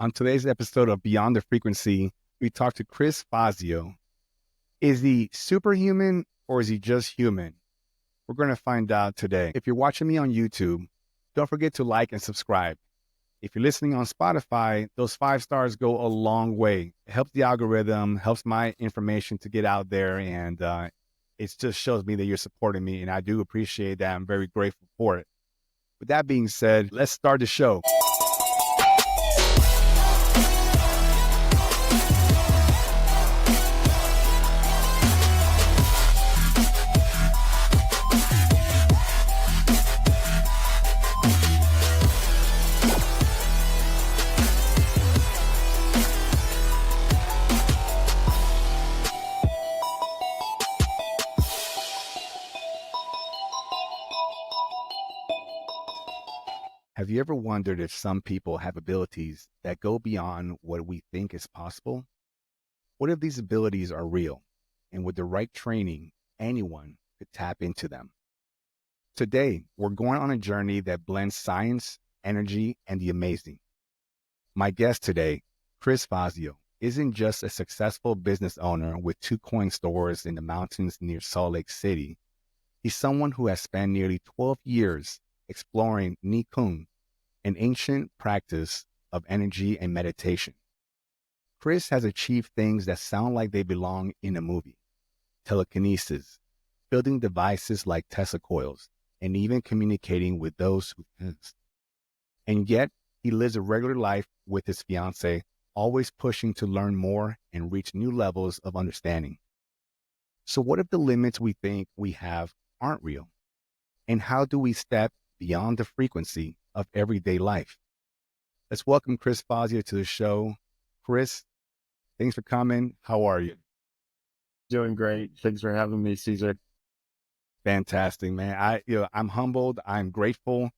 On today's episode of Beyond the Frequency, we talk to Chris Fazio. Is he superhuman or is he just human? We're going to find out today. If you're watching me on YouTube, don't forget to like and subscribe. If you're listening on Spotify, those 5 stars go a long way. It helps the algorithm, helps my information to get out there, and it just shows me that you're supporting me, and I do appreciate that. I'm very grateful for it. With that being said, let's start the show. Have you ever wondered if some people have abilities that go beyond what we think is possible? What if these abilities are real, and with the right training, anyone could tap into them? Today, we're going on a journey that blends science, energy, and the amazing. My guest today, Chris Fazio, isn't just a successful business owner with 2 coin stores in the mountains near Salt Lake City. He's someone who has spent nearly 12 years exploring Qigong, an ancient practice of energy and meditation. Chris has achieved things that sound like they belong in a movie. Telekinesis, building devices like Tesla coils, and even communicating with those who passed. And yet, he lives a regular life with his fiancée, always pushing to learn more and reach new levels of understanding. So what if the limits we think we have aren't real? And how do we step beyond the frequency of everyday life? Let's welcome Chris Fazio to the show. Chris, thanks for coming. How are you? Doing great. Thanks for having me, Caesar. Fantastic, man. I'm humbled. I'm grateful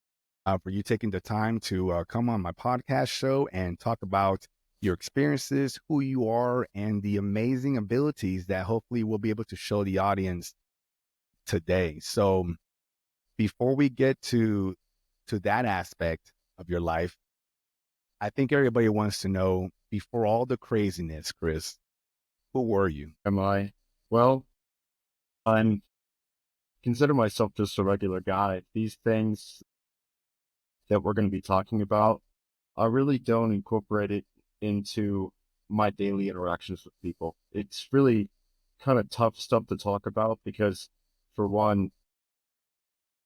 for you taking the time to come on my podcast show and talk about your experiences, who you are, and the amazing abilities that hopefully we'll be able to show the audience today. So before we get to that aspect of your life, I think everybody wants to know, before all the craziness, Chris, who were you? Am I? Well, I'm consider myself just a regular guy. These things that we're going to be talking about, I really don't incorporate it into my daily interactions with people. It's really kind of tough stuff to talk about because, for one,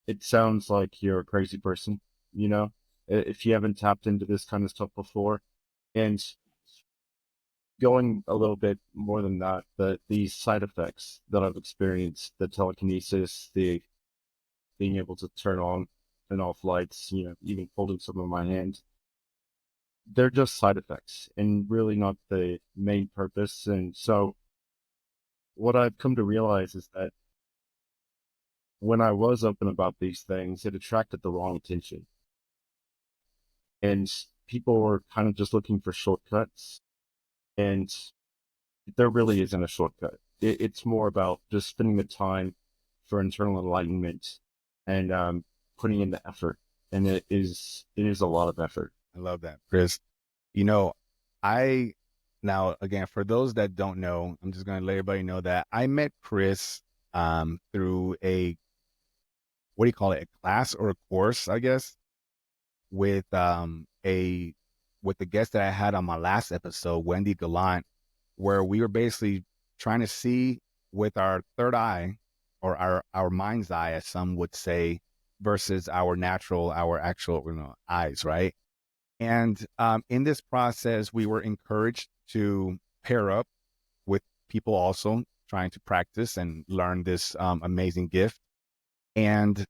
it sounds like you're a crazy person, if you haven't tapped into this kind of stuff before. And going a little bit more than that, these side effects that I've experienced, the telekinesis, the being able to turn on and off lights, even holding some in my hand, they're just side effects and really not the main purpose. And so what I've come to realize is that when I was open about these things, it attracted the wrong attention. And people were kind of just looking for shortcuts. And there really isn't a shortcut. It's more about just spending the time for internal enlightenment and putting in the effort. And it is a lot of effort. I love that, Chris. Now, again, for those that don't know, I'm just going to let everybody know that I met Chris through a, what do you call it, a class or a course, I guess, with with the guest that I had on my last episode, Wendy Gallant, where we were basically trying to see with our third eye, or our mind's eye, as some would say, versus our actual eyes, right? And in this process, we were encouraged to pair up with people also trying to practice and learn this amazing gift. And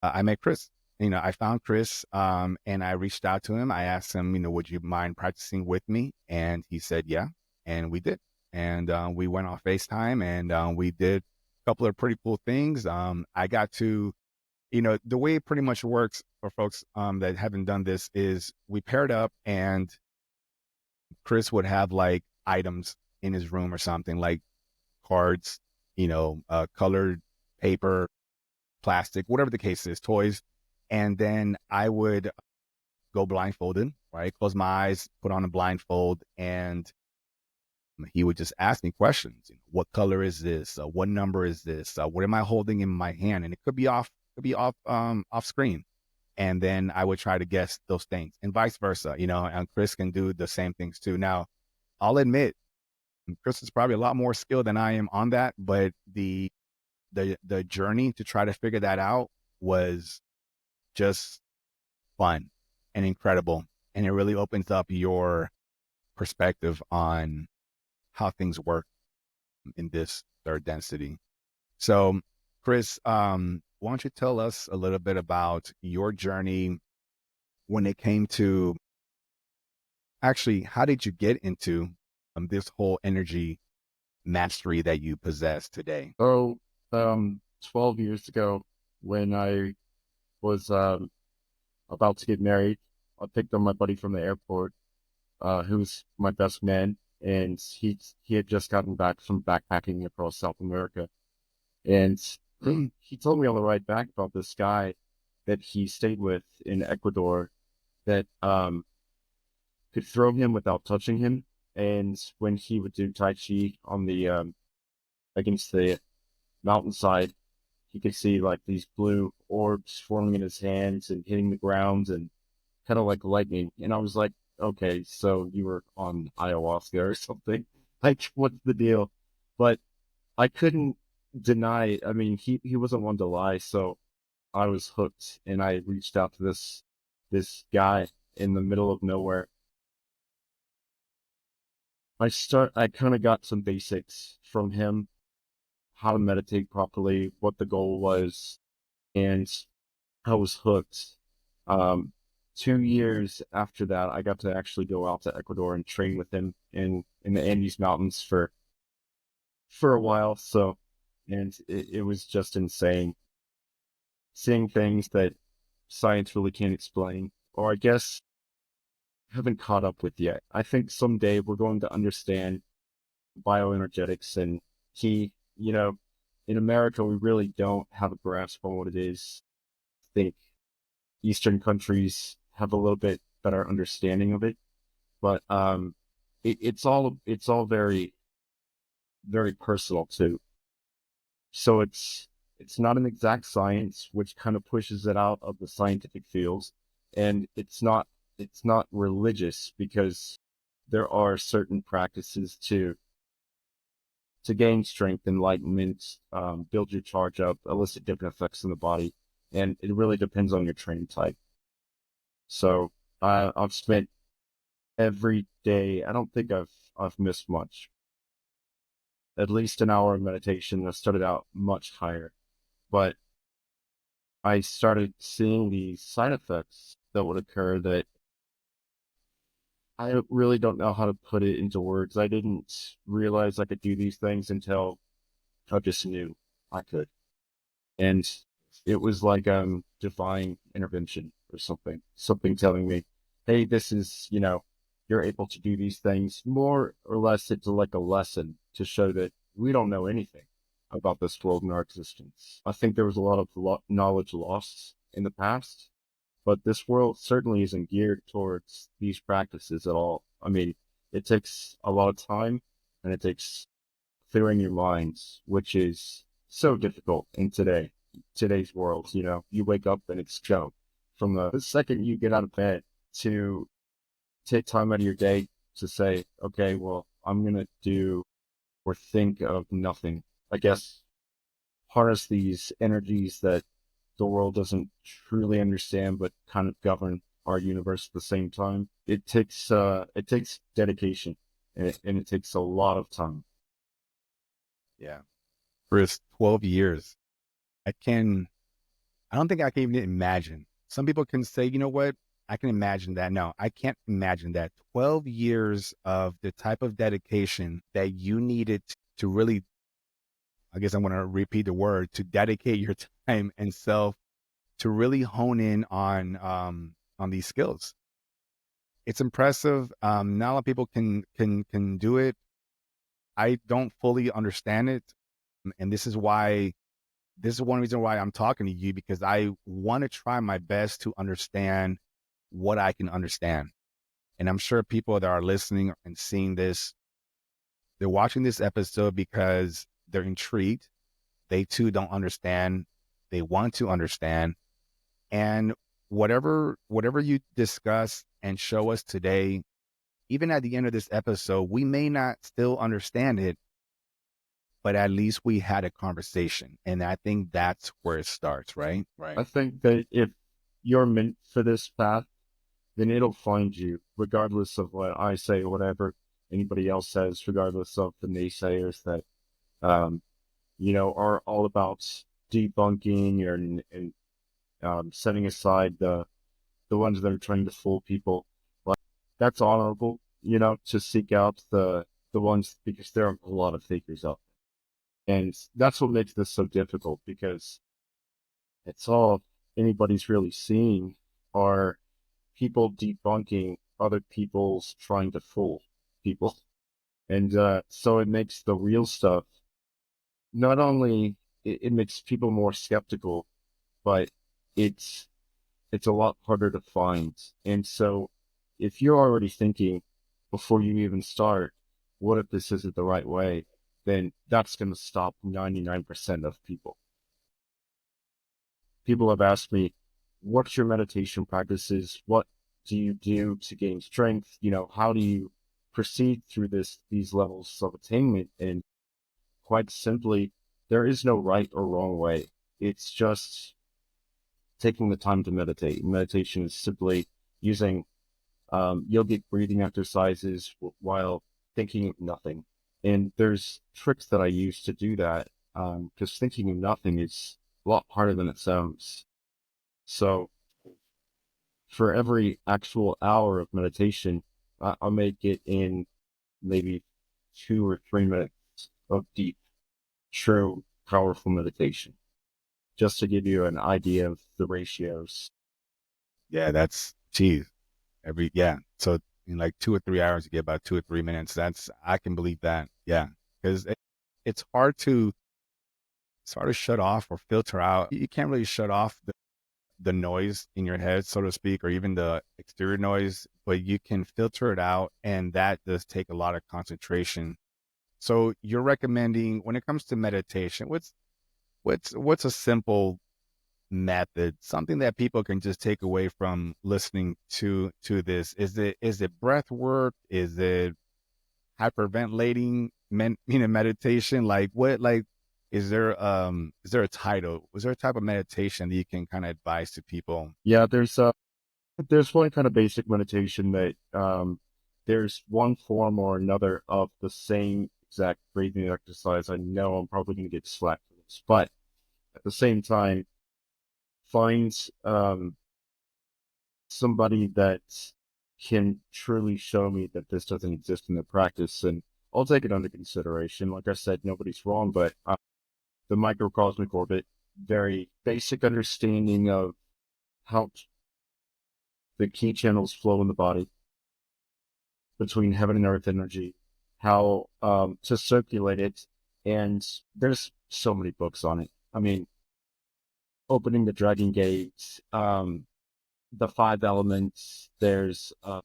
I met Chris. I found Chris and I reached out to him. I asked him, would you mind practicing with me? And he said, yeah. And we did. And we went on FaceTime and we did a couple of pretty cool things. I got to, the way it pretty much works for folks that haven't done this is we paired up and Chris would have like items in his room or something, like cards, colored paper, plastic, whatever the case is, toys. And then I would go blindfolded right? Close my eyes, put on a blindfold, and he would just ask me questions. What color is this? What number is this? What am I holding in my hand? And it could be off screen. And then I would try to guess those things, and vice versa. And Chris can do the same things too. Now, I'll admit, Chris is probably a lot more skilled than I am on that, but the journey to try to figure that out was just fun and incredible, and it really opens up your perspective on how things work in this third density. So, Chris, why don't you tell us a little bit about your journey when it came to actually, how did you get into this whole energy mastery that you possess today? So, 12 years ago, when I was about to get married, I picked up my buddy from the airport, who's my best man, and he had just gotten back from backpacking across South America. And he told me on the ride back about this guy that he stayed with in Ecuador that could throw him without touching him. And when he would do Tai Chi on the against the mountainside, he could see like these blue orbs forming in his hands and hitting the ground and kind of like lightning. And I was like, okay, so you were on ayahuasca or something. Like, what's the deal? But I couldn't deny. I mean, he wasn't one to lie, so I was hooked, and I reached out to this guy in the middle of nowhere. I kind of got some basics from him, how to meditate properly, what the goal was, and I was hooked. Um, 2 years after that, I got to actually go out to Ecuador and train with him in the Andes Mountains for a while. So, and it was just insane seeing things that science really can't explain, or I guess haven't caught up with yet. I think someday we're going to understand bioenergetics, and you know, in America, we really don't have a grasp on what it is. I think Eastern countries have a little bit better understanding of it, but it's all very very personal too. So it's not an exact science, which kind of pushes it out of the scientific fields, and it's not religious because there are certain practices to gain strength, enlightenment, build your charge up, elicit different effects in the body, and it really depends on your training type. So I've spent every day. I don't think I've missed much. At least an hour of meditation. I started out much higher, but I started seeing the side effects that would occur that I really don't know how to put it into words. I didn't realize I could do these things until I just knew I could. And it was like divine intervention or something. Something telling me, hey, this is, you're able to do these things. More or less it's like a lesson to show that we don't know anything about this world and our existence. I think there was a lot of knowledge lost in the past, but this world certainly isn't geared towards these practices at all. I mean, it takes a lot of time, and it takes clearing your minds, which is so difficult in today's world. You wake up and it's go. From the second you get out of bed to take time out of your day to say, okay, well, I'm gonna do or think of nothing. I guess harness these energies that the world doesn't truly understand, but kind of govern our universe at the same time. It takes dedication, and it takes a lot of time. Yeah. Chris, 12 years. I don't think I can even imagine. Some people can say, you know what? I can imagine that. No, I can't imagine that. 12 years of the type of dedication that you needed to really, I guess I'm going to repeat the word, to dedicate your time and self to really hone in on these skills. It's impressive. Not a lot of people can do it. I don't fully understand it, and this is one reason why I'm talking to you, because I want to try my best to understand what I can understand. And I'm sure people that are listening and seeing this, they're watching this episode because they're intrigued. They too don't understand. They want to understand. And whatever you discuss and show us today, even at the end of this episode, we may not still understand it, but at least we had a conversation. And I think that's where it starts, right? I think that if you're meant for this path, then it'll find you, regardless of what I say or whatever anybody else says, regardless of the naysayers that, um, are all about debunking and setting aside the ones that are trying to fool people. Like, that's honorable, to seek out the ones, because there are a lot of fakers out there. And that's what makes this so difficult, because it's all anybody's really seeing are people debunking other people's trying to fool people. And so it makes the real stuff, not only it makes people more skeptical, but it's it's a lot harder to find. And so if you're already thinking before you even start, what if this isn't the right way? Then that's going to stop 99% of people. People have asked me, what's your meditation practices? What do you do to gain strength? How do you proceed through these levels of attainment? And quite simply, there is no right or wrong way. It's just taking the time to meditate. Meditation is simply using yogic breathing exercises while thinking of nothing. And there's tricks that I use to do that, because thinking of nothing is a lot harder than it sounds. So for every actual hour of meditation, I'll make it in maybe 2 or 3 minutes of deep, true, powerful meditation, just to give you an idea of the ratios. Yeah, that's geez. Yeah. So in like 2 or 3 hours, you get about 2 or 3 minutes. I can believe that. Yeah. Because it's hard to shut off or filter out. You can't really shut off the noise in your head, so to speak, or even the exterior noise, but you can filter it out. And that does take a lot of concentration. So you're recommending when it comes to meditation, what's a simple method, something that people can just take away from listening to this? Is it breath work? Is it hyperventilating meditation? Like what, like, is there a title? Was there a type of meditation that you can kind of advise to people? Yeah, there's one kind of basic meditation that there's one form or another of the same exact breathing exercise. I know I'm probably going to get slapped for this, but at the same time, find somebody that can truly show me that this doesn't exist in the practice, and I'll take it under consideration. Like I said, nobody's wrong, but the microcosmic orbit, very basic understanding of how the key channels flow in the body between heaven and earth energy, how to circulate it, and there's so many books on it. I mean, opening the dragon gate, the five elements. Yeah,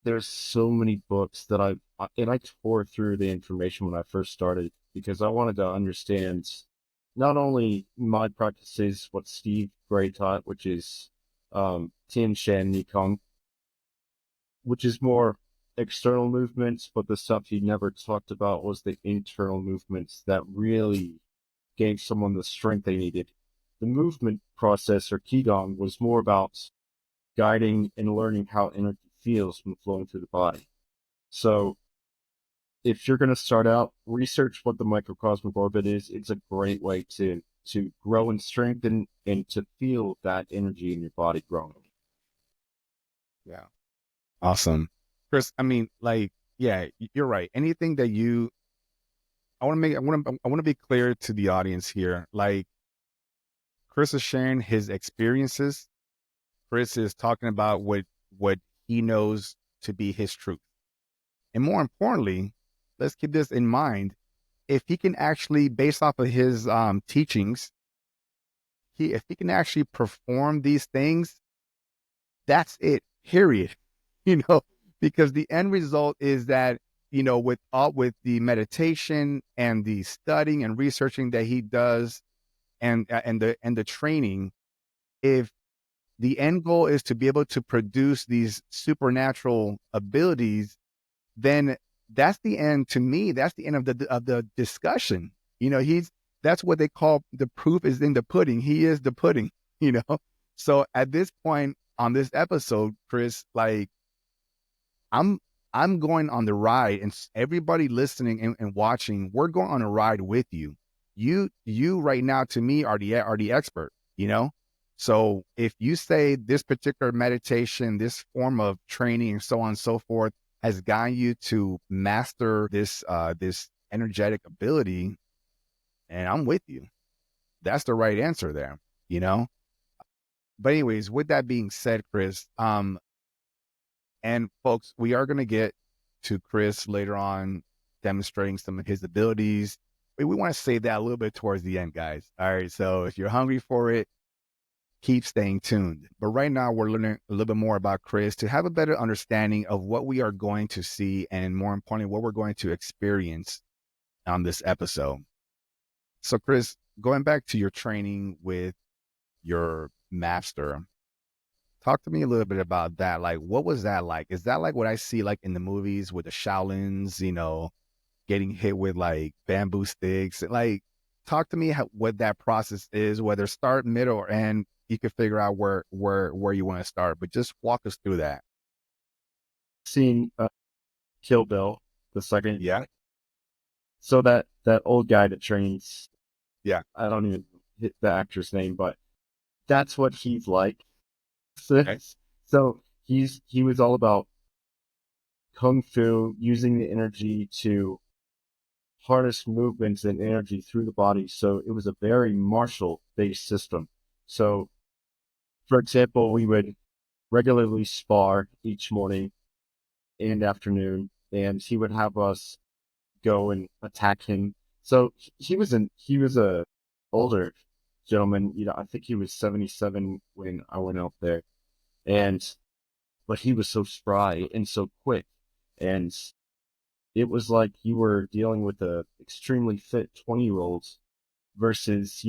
there's so many books that and I tore through the information when I first started, because I wanted to understand not only my practices, what Steve Gray taught, which is Tian Shan Nikong, which is more external movements, but the stuff he never talked about was the internal movements that really gave someone the strength they needed. The movement process, or Higong, was more about guiding and learning how energy feels when flowing through the body. So if you're going to start out, research what the microcosmic orbit is. It's a great way to grow and strengthen and to feel that energy in your body growing. Yeah. Awesome. Chris, I mean, like, yeah, you're right. Anything that I want to be clear to the audience here. Like, Chris is sharing his experiences. Chris is talking about what he knows to be his truth. And more importantly, let's keep this in mind. If he can actually, based off of his teachings, if he can actually perform these things, that's it, period. You know, because the end result is that, with the meditation and the studying and researching that he does, and the training, if the end goal is to be able to produce these supernatural abilities, then that's the end. To me, that's the end of the discussion. He's that's what they call the proof is in the pudding. He is the pudding. you know so at this point on this episode, Chris, like, I'm I'm going on the ride, and everybody listening and watching, we're going on a ride with you. You right now, to me, are the expert. So if you say this particular meditation, this form of training, and so on and so forth, has gotten you to master this energetic ability, and I'm with you. That's the right answer there. You know. But anyways, with that being said, Chris, and folks, we are going to get to Chris later on demonstrating some of his abilities. We want to save that a little bit towards the end, guys. All right. So if you're hungry for it, keep staying tuned. But right now, we're learning a little bit more about Chris to have a better understanding of what we are going to see, and more importantly, what we're going to experience on this episode. So, Chris, going back to your training with your master, talk to me a little bit about that. Like, what was that like? Is that like what I see like in the movies with the Shaolins, getting hit with like bamboo sticks? Like, talk to me what that process is, whether start, middle, or end. You can figure out where you want to start, but just walk us through that. Seen Kill Bill, the second. Yeah, So that old guy that trains, yeah. I don't even hit the actor's name, but that's what he's like. So, Okay. so he was all about kung fu, using the energy to harness movements and energy through the body. So it was a very martial based system. So, for example, we would regularly spar each morning and afternoon, and he would have us go and attack him. So he was a older gentleman. I think he was 77 when I went out there, and but he was so spry and so quick, and it was like you were dealing with a extremely fit 20-year-old versus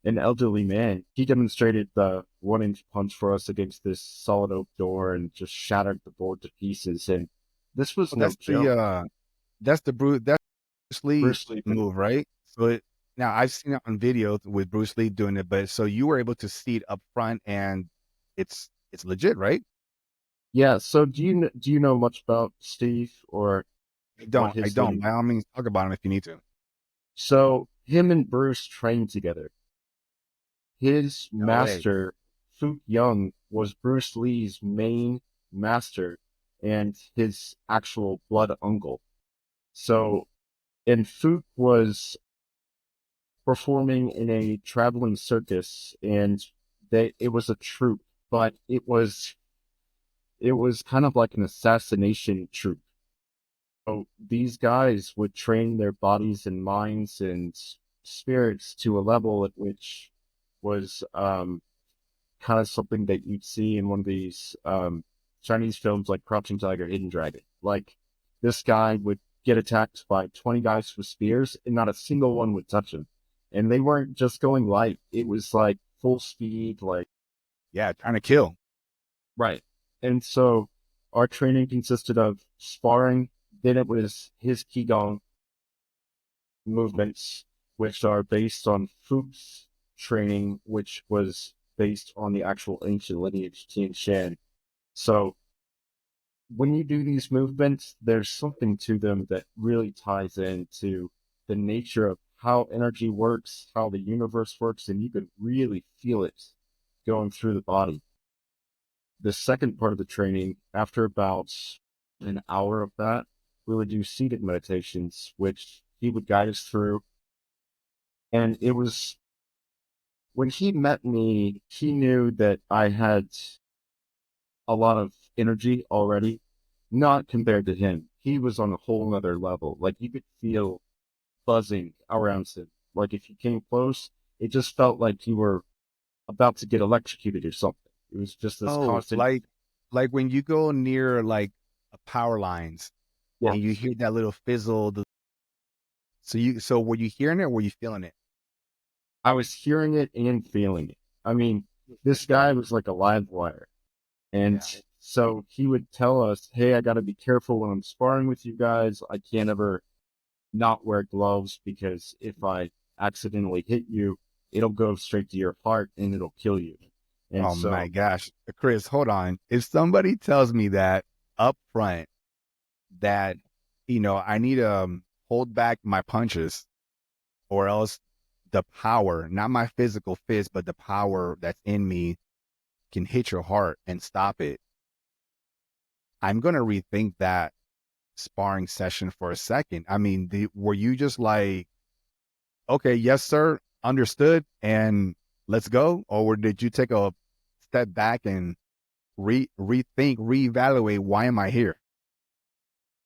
an elderly man. He demonstrated the 1-inch punch for us against this solid oak door and just shattered the board to pieces. And this was Well, no joke. that's the Bruce Lee Bruce Lee. move, right? Now I've seen it on videos with Bruce Lee doing it, but so you were able to see it up front, and it's legit, right? Yeah. So do you know much about Steve or I what don't. I his don't. living? By all means, talk about him if you need to. So him and Bruce trained together. His No way. master, Fook Young, was Bruce Lee's main master and his actual blood uncle. So, and Fook was performing in a traveling circus, and it was a troupe, but it was kind of like an assassination troupe. So these guys would train their bodies and minds and spirits to a level at which was kind of something that you'd see in one of these Chinese films like Crouching Tiger, Hidden Dragon. Like, this guy would get attacked by 20 guys with spears, and not a single one would touch him. And they weren't just going light; it was like full speed, like Yeah, trying to kill. right. And so our training consisted of sparring. Then it was his Qigong movements, which are based on Fuchs training, which was based on the actual ancient lineage Tian Shan. So when you do these movements, there's something to them that really ties into the nature of how energy works, how the universe works, and you can really feel it going through the body. The second part of the training, after about an hour of that, we would do seated meditations, which he would guide us through. And it was when he met me, he knew that I had a lot of energy already, not compared to him. He was on a whole nother level. Like, you could feel buzzing around him. Like, if you came close, it just felt like you were about to get electrocuted or something. It was just this Oh, constant. like when you go near like power lines and you Yes. hear that little fizzle. So were you hearing it or were you feeling it? I was hearing it and feeling it. I mean, this guy was like a live wire. And Yeah. so he would tell us, hey, I got to be careful when I'm sparring with you guys. I can't ever not wear gloves because if I accidentally hit you, it'll go straight to your heart and it'll kill you. And Oh my so, gosh. Chris, hold on. If somebody tells me that up front that, I need to hold back my punches or else the power, not my physical fist, but the power that's in me can hit your heart and stop it, I'm going to rethink that sparring session for a second. I mean, were you just like, okay, yes, sir, understood, and let's go? Or did you take a step back and rethink, reevaluate, why am I here?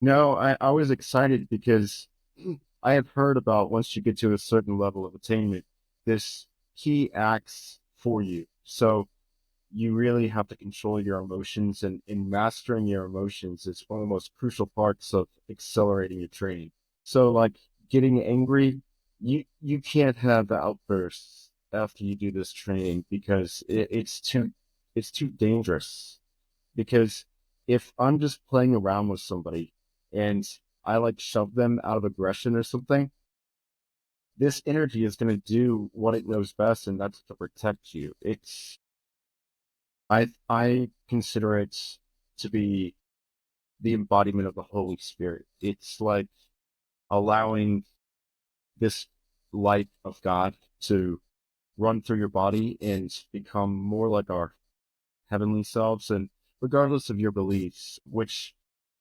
no, I was excited because I have heard about once you get to a certain level of attainment, this key acts for you. So you really have to control your emotions, and in mastering your emotions is one of the most crucial parts of accelerating your training. So like getting angry, you can't have the outbursts after you do this training because it's too dangerous. Because if I'm just playing around with somebody and I like shove them out of aggression or something, this energy is going to do what it knows best, and that's to protect you. I consider it to be the embodiment of the Holy Spirit. It's like allowing this light of God to run through your body and become more like our heavenly selves. And regardless of your beliefs, which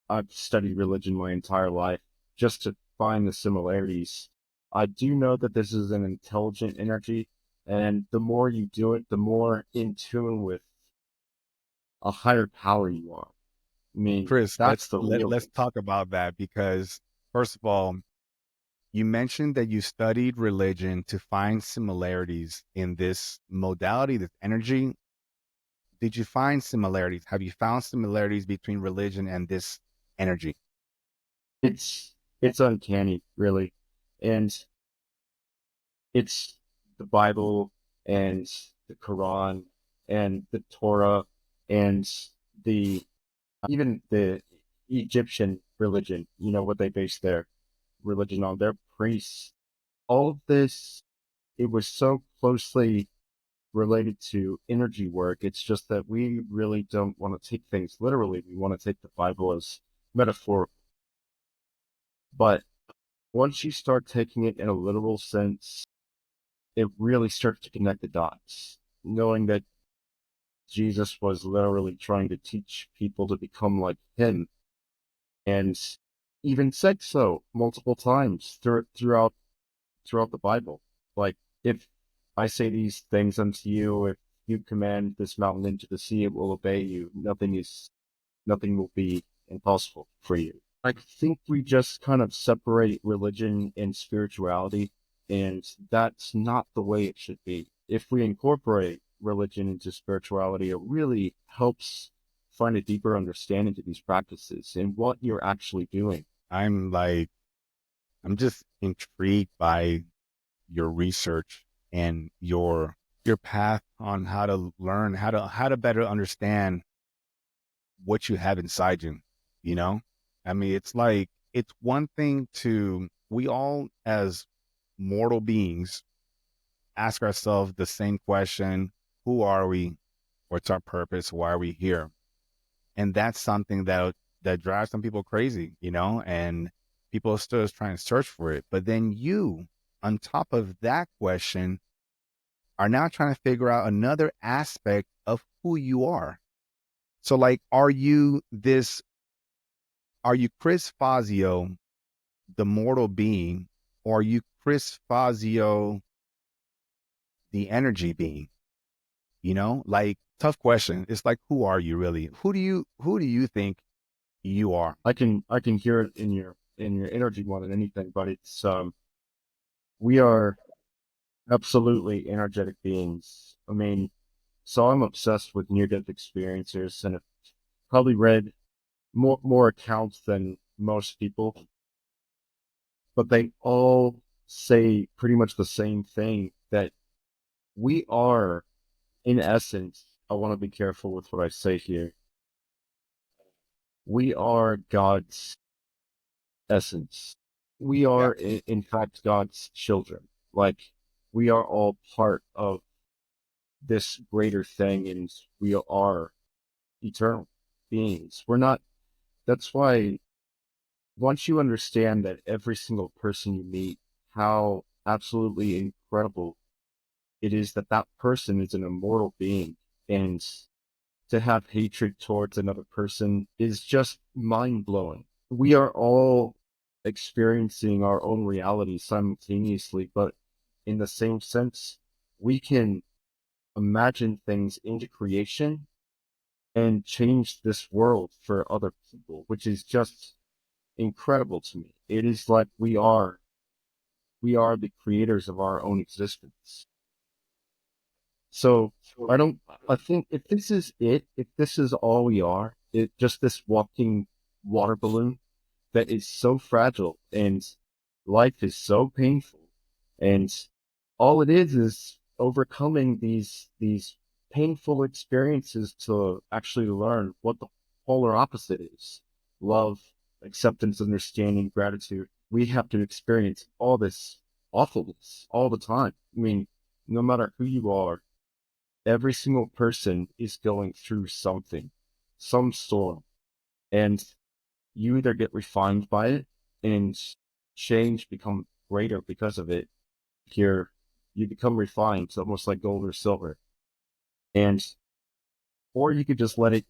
I've studied religion my entire life just to find the similarities, I do know that this is an intelligent energy. And the more you do it, the more in tune with a higher power you are. I mean, Chris, that's the real let's thing. talk about that because first of all, you mentioned that you studied religion to find similarities in this modality, this energy. Did you find similarities? Have you found similarities between religion and this energy? It's uncanny, really. And it's the Bible and the Quran and the Torah and the even the Egyptian religion, you know, what they base their religion on, their priests. All of this, it was so closely related to energy work. It's just that we really don't want to take things literally. We want to take the Bible as metaphor. But once you start taking it in a literal sense, it really starts to connect the dots, knowing that Jesus was literally trying to teach people to become like him, and even said so multiple times throughout the Bible. Like, if I say these things unto you, if you command this mountain into the sea, it will obey you. Nothing will be impossible for you. I think we just kind of separate religion and spirituality, and that's not the way it should be. If we incorporate religion into spirituality, it really helps find a deeper understanding to these practices and what you're actually doing. I'm like, I'm just intrigued by your research and your path on how to learn, how to better understand what you have inside you, you know? I mean, it's like it's one thing to we all as mortal beings ask ourselves the same question, who are we? What's our purpose? Why are we here? And that's something that drives some people crazy, and people are still trying to search for it. But then you, on top of that question, are now trying to figure out another aspect of who you are. So like, are you Chris Fazio, the mortal being, or are you Chris Fazio, the energy being? Like, tough question. It's like, who are you really? Who do you think you are? I can hear it in your energy more than anything, but it's we are absolutely energetic beings. I mean, So I'm obsessed with near-death experiences, and I've probably read more accounts than most people, but they all say pretty much the same thing, that we are, in essence, I want to be careful with what I say here. We are God's essence. We Yeah. are, in fact, God's children. Like, we are all part of this greater thing, and we are eternal beings. We're not, that's why once you understand that every single person you meet, how absolutely incredible it is that that person is an immortal being, and to have hatred towards another person is just mind blowing. We are all experiencing our own reality simultaneously, but in the same sense, we can imagine things into creation and change this world for other people, which is just incredible to me. It is like we are the creators of our own existence. So I think if this is it, if this is all we are, just this walking water balloon that is so fragile, and life is so painful, and all it is overcoming these painful experiences to actually learn what the polar opposite is: love, acceptance, understanding, gratitude. We have to experience all this awfulness all the time. I mean, no matter who you are, every single person is going through something, some storm, and you either get refined by it and change, become greater because of it. Here, you become refined, it's almost like gold or silver, and or you could just let it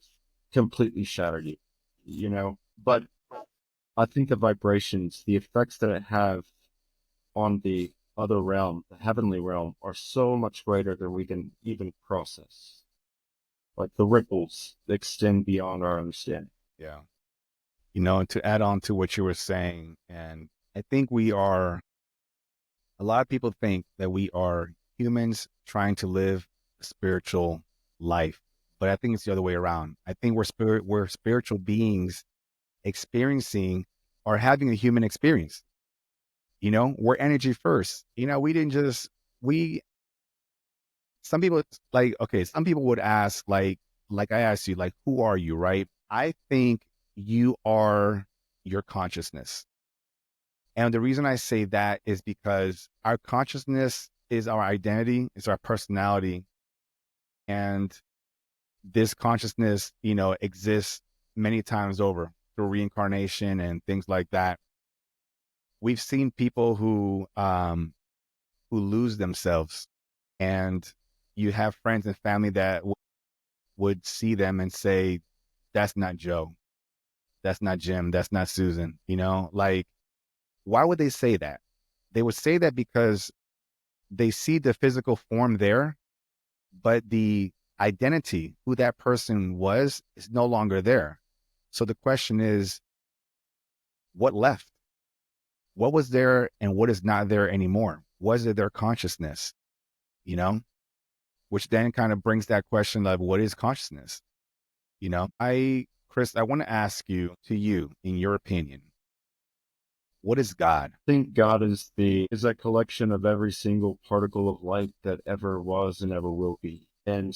completely shatter you, you know. But I think the vibrations, the effects that it have on the other realm, the heavenly realm, are so much greater than we can even process. Like the ripples extend beyond our understanding. Yeah. To add on to what you were saying, and I think a lot of people think that we are humans trying to live a spiritual life, but I think it's the other way around. I think we're spiritual beings experiencing or having a human experience. We're energy first. We didn't just we some people like okay, some people would ask like I asked you, like, who are you, right? I think you are your consciousness. And the reason I say that is because our consciousness is our identity, it's our personality. And this consciousness, exists many times over through reincarnation and things like that. We've seen people who lose themselves, and you have friends and family that would see them and say, that's not Joe, that's not Jim, that's not Susan. Like, why would they say that? They would say that because they see the physical form there, but the identity, who that person was, is no longer there. So the question is, what left? What was there and what is not there anymore? Was it their consciousness? You know, which then kind of brings that question of what is consciousness? Chris, I want to ask you, in your opinion, what is God? I think God is a collection of every single particle of light that ever was and ever will be. And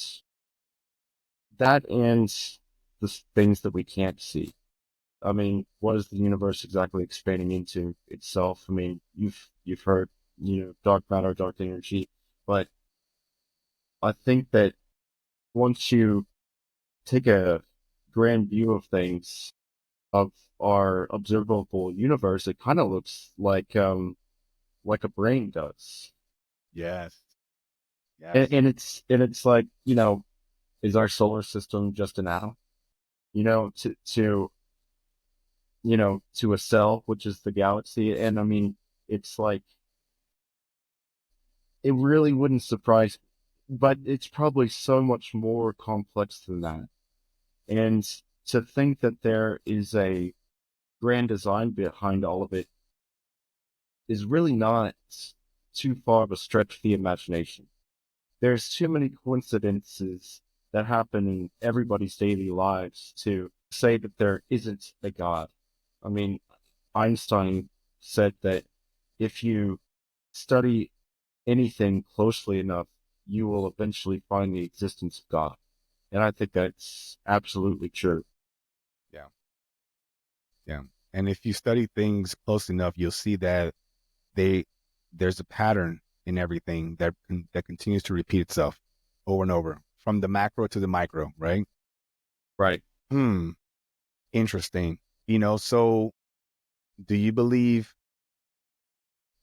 that ends the things that we can't see. I mean, what is the universe exactly expanding into itself? I mean, you've heard, dark matter, dark energy, but I think that once you take a grand view of things, of our observable universe, it kind of looks like a brain does. Yes. And, Yes. and it's like, is our solar system just an atom? To a cell, which is the galaxy. And I mean, it's like, it really wouldn't surprise me, but it's probably so much more complex than that. And to think that there is a grand design behind all of it is really not too far of a stretch for the imagination. there's too many coincidences that happen in everybody's daily lives to say that there isn't a God. I mean, Einstein said that if you study anything closely enough, you will eventually find the existence of God. And I think that's absolutely true. Yeah. Yeah. And if you study things close enough, you'll see that they there's a pattern in everything that continues to repeat itself over and over, from the macro to the micro, right? Right. Hmm. Interesting. So do you believe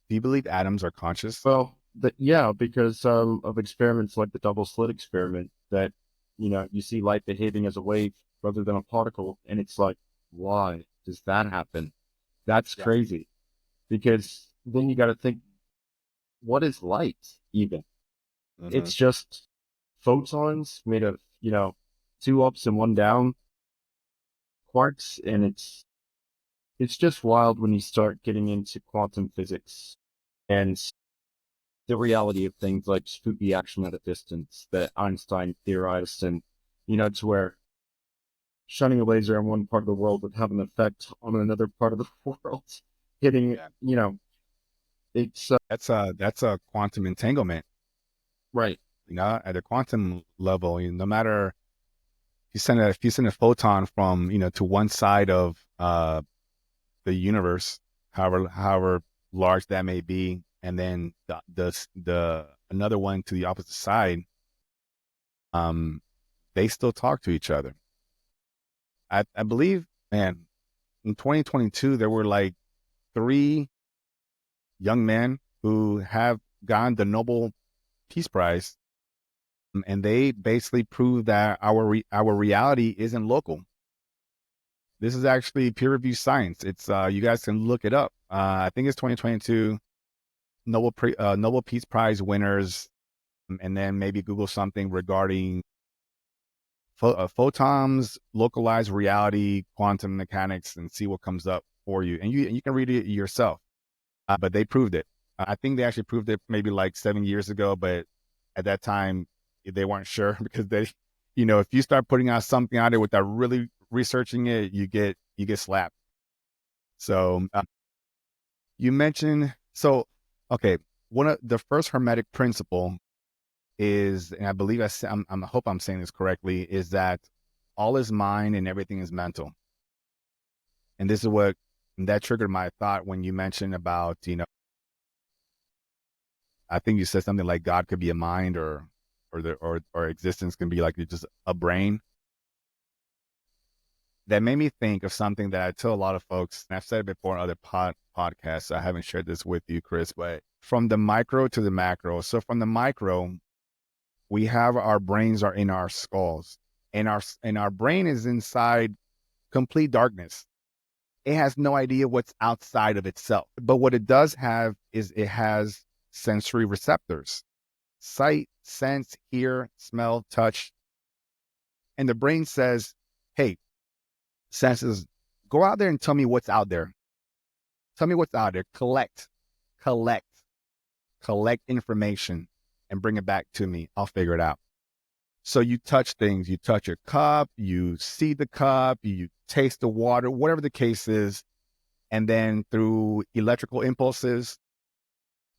atoms are conscious? Well, yeah, because of experiments like the double slit experiment that, you see light behaving as a wave rather than a particle. And it's like, why does that happen? That's Yeah. crazy. Because then you got to think, what is light even? Hmm. It's just photons made of, two ups and one down quarks. And it's just wild when you start getting into quantum physics and the reality of things like spooky action at a distance that Einstein theorized, and to where shining a laser in one part of the world would have an effect on another part of the world, hitting, Yeah. it's That's a quantum entanglement. right, At a quantum level, no matter if you send a photon from to one side of the universe, however large that may be, and then the another one to the opposite side, um, they still talk to each other. I believe, man, in 2022 there were like three young men who have gotten the Nobel Peace Prize, and they basically proved that our reality isn't local. This is actually peer reviewed science. It's you guys can look it up. I think it's 2022 Nobel Peace Prize winners, and then maybe Google something regarding photons, localized reality, quantum mechanics, and see what comes up for you. And you can read it yourself. But they proved it. I think they actually proved it maybe like 7 years ago, but at that time they weren't sure because if you start putting out something out there without really researching it, you get slapped. So you mentioned okay. One of the first hermetic principle is, and I believe I hope I'm saying this correctly, is that all is mind and everything is mental. And this is what that triggered my thought when you mentioned about, I think you said something like God could be a mind, or existence can be like just a brain. That made me think of something that I tell a lot of folks, and I've said it before in other podcasts. So I haven't shared this with you, Chris, but from the micro to the macro. So from the micro, we have our brains are in our skulls, and our brain is inside complete darkness. It has no idea what's outside of itself. But what it does have is it has sensory receptors: sight, sense, hear, smell, touch. And the brain says, hey, senses, go out there and tell me what's out there. Tell me what's out there. Collect, collect information and bring it back to me. I'll figure it out. So you touch things, you touch a cup, you see the cup, you taste the water, whatever the case is. And then through electrical impulses,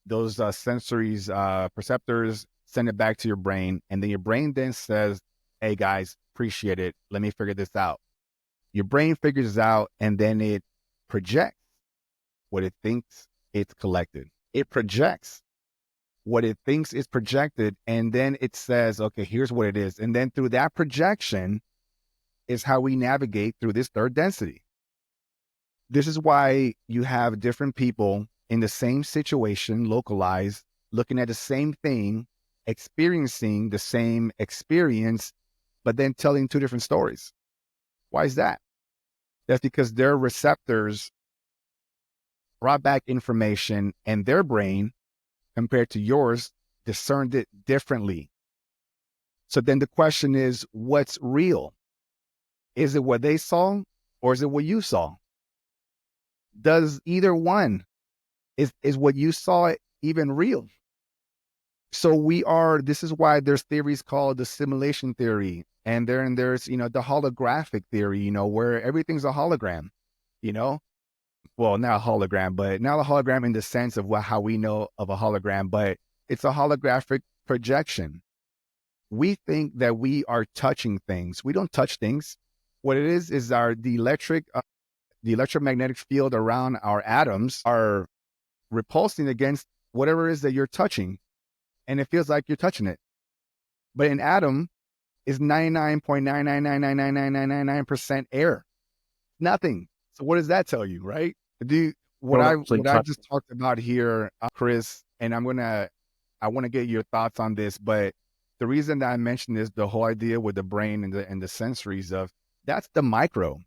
those sensories, perceptors send it back to your brain. And then your brain then says, hey guys, appreciate it. Let me figure this out. Your brain figures it out, and then it projects what it thinks it's collected. It projects what it thinks is projected, and then it says, okay, here's what it is. And then through that projection is how we navigate through this third density. This is why you have different people in the same situation, localized, looking at the same thing, experiencing the same experience, but then telling two different stories. Why is that? That's because their receptors brought back information, and their brain, compared to yours, discerned it differently. So then the question is, what's real? Is it what they saw, or is it what you saw? Does either one, is what you saw even real? So this is why there's theories called the simulation theory. And there's, the holographic theory, where everything's a hologram, you know? Well, not a hologram, but not a hologram in the sense of how we know of a hologram, but it's a holographic projection. We think that we are touching things. We don't touch things. What it is the electromagnetic field around our atoms are repulsing against whatever it is that you're touching, and it feels like you're touching it. But an atom is 99.999999999% air. Nothing. So what does that tell you, right? Do Totally what I just talked about here, Chris, and I want to get your thoughts on this, but the reason that I mentioned is the whole idea with the brain and the sensories of that's the micro.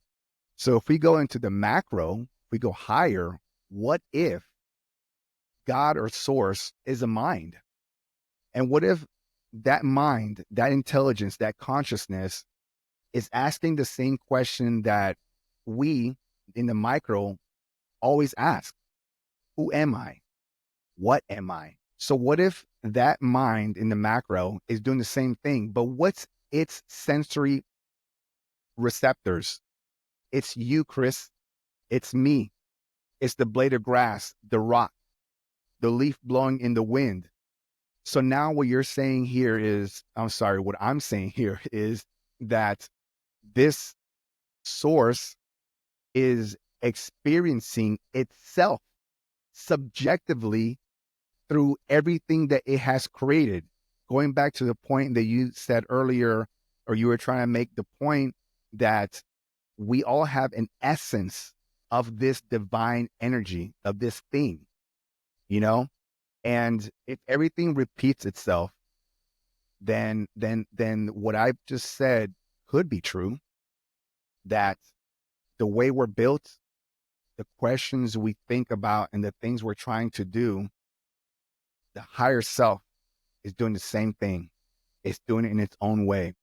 So if we go into the macro, if we go higher, what if God or source is a mind? And what if that mind, that intelligence, that consciousness is asking the same question that we in the micro always ask? Who am I? What am I? So what if that mind in the macro is doing the same thing, but what's its sensory receptors? It's you, Chris. It's me. It's the blade of grass, the rock, the leaf blowing in the wind. So now what you're saying here is, what I'm saying here is that this source is experiencing itself subjectively through everything that it has created. Going back to the point that you said earlier, or you were trying to make the point that we all have an essence of this divine energy, of this thing, you know? And if everything repeats itself, then what I've just said could be true, that the way we're built, the questions we think about, and the things we're trying to do, the higher self is doing the same thing. It's doing it in its own way.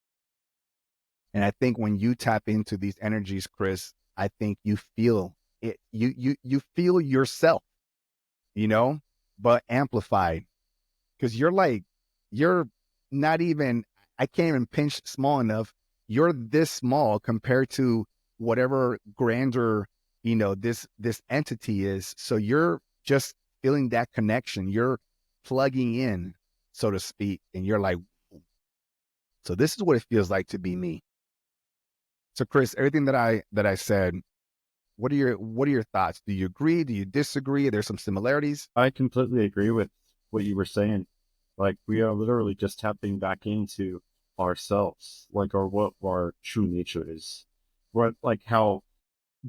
And I think when you tap into these energies, Chris, I think you feel it. You feel yourself, but amplified, because you're not even. I can't even pinch small enough. You're this small compared to whatever grander this entity is. So you're just feeling that connection. You're plugging in, so to speak, and you're like, so this is what it feels like to be me. So Chris, everything that I said, what are your thoughts? Do you agree? Do you disagree? There's some similarities. I completely agree with what you were saying. Like, we are literally just tapping back into ourselves, like, or what our true nature is, what, like, how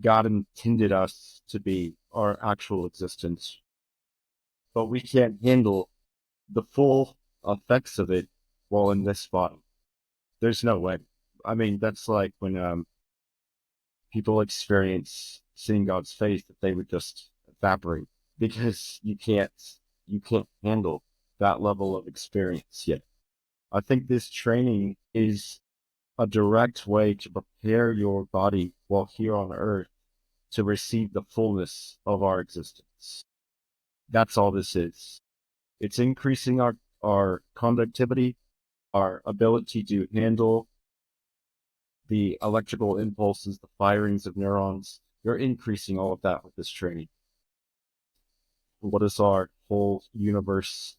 God intended us to be, our actual existence. But we can't handle the full effects of it while in this body. There's no way. I mean, that's like when people experience seeing God's face, that they would just evaporate because you can't handle that level of experience yet. I think this training is a direct way to prepare your body while here on earth to receive the fullness of our existence. That's all this is. It's increasing our conductivity, our ability to handle the electrical impulses, the firings of neurons. You're increasing all of that with this training. What is our whole universe?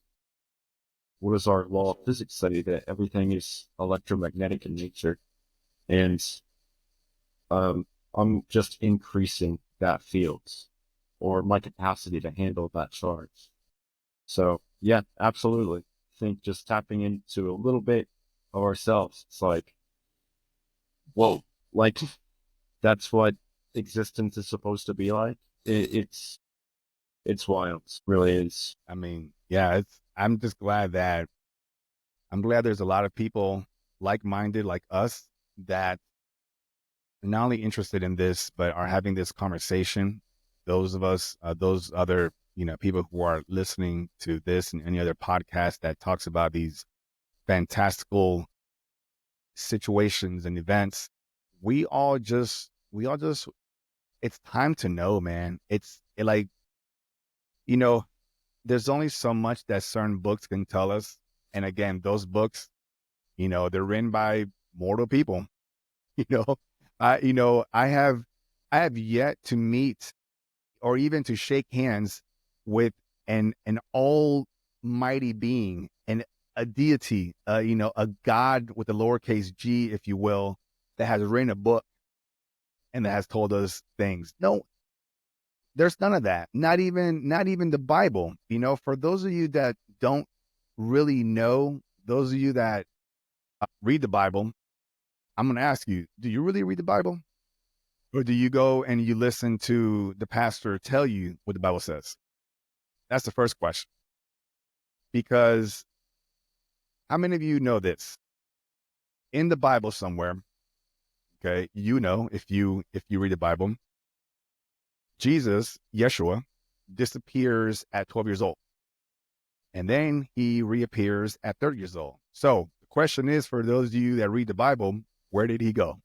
What is our law of physics study? That everything is electromagnetic in nature. And I'm just increasing that field or my capacity to handle that charge. So yeah, absolutely. I think just tapping into a little bit of ourselves, it's like, whoa, like that's what existence is supposed to be like. It's wild. It really is. I mean, yeah, I'm just glad that there's a lot of people like-minded like us that are not only interested in this but are having this conversation. Those of us, those other people who are listening to this and any other podcast that talks about these fantastical situations and events, we all just it's time to know, man. Like, you know, there's only so much that certain books can tell us. And again, those books, they're written by mortal people. You know, I have yet to meet or even to shake hands with an almighty being and a deity, a God with a lowercase g, if you will, that has written a book and that has told us things. No, there's none of that. Not even the Bible. For those of you that don't really know, those of you that read the Bible, I'm going to ask you, do you really read the Bible? Or do you go and you listen to the pastor tell you what the Bible says? That's the first question. Because how many of you know this? In the Bible somewhere, okay, if you read the Bible, Jesus, Yeshua, disappears at 12 years old. And then he reappears at 30 years old. So the question is, for those of you that read the Bible, where did he go?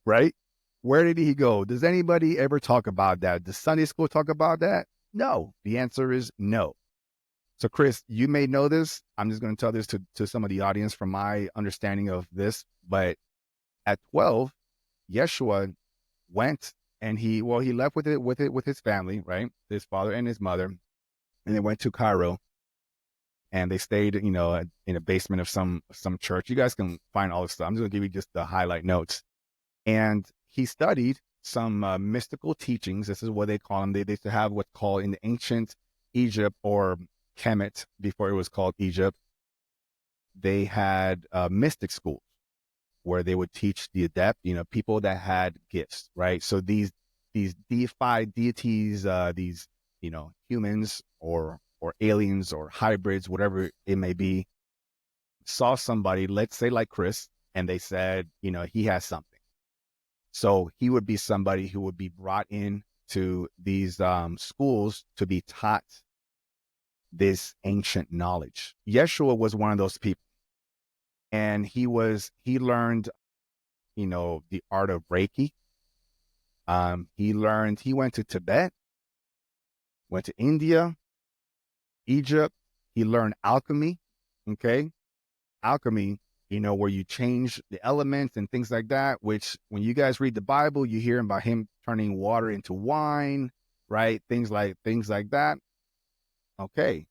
Right? Where did he go? Does anybody ever talk about that? Does Sunday school talk about that? No. The answer is no. So, Chris, you may know this. I'm just going to tell this to some of the audience from my understanding of this. But at 12, Yeshua went and he left with his family, right? His father and his mother. And they went to Cairo and they stayed, in a basement of some church. You guys can find all this stuff. I'm just going to give you just the highlight notes. And he studied some mystical teachings. This is what they call them. They used to have what's called in the ancient Egypt or Kemet, before it was called Egypt, they had mystic schools where they would teach the adept, people that had gifts, right? So these deified deities, these, humans or aliens or hybrids, whatever it may be, saw somebody, let's say like Chris, and they said, he has something. So he would be somebody who would be brought in to these schools to be taught this ancient knowledge. Yeshua was one of those people. And he learned, the art of Reiki. He went to Tibet, went to India, Egypt. He learned alchemy. Okay. Alchemy, where you change the elements and things like that, which when you guys read the Bible, you hear about him turning water into wine, right? Things like that. Okay.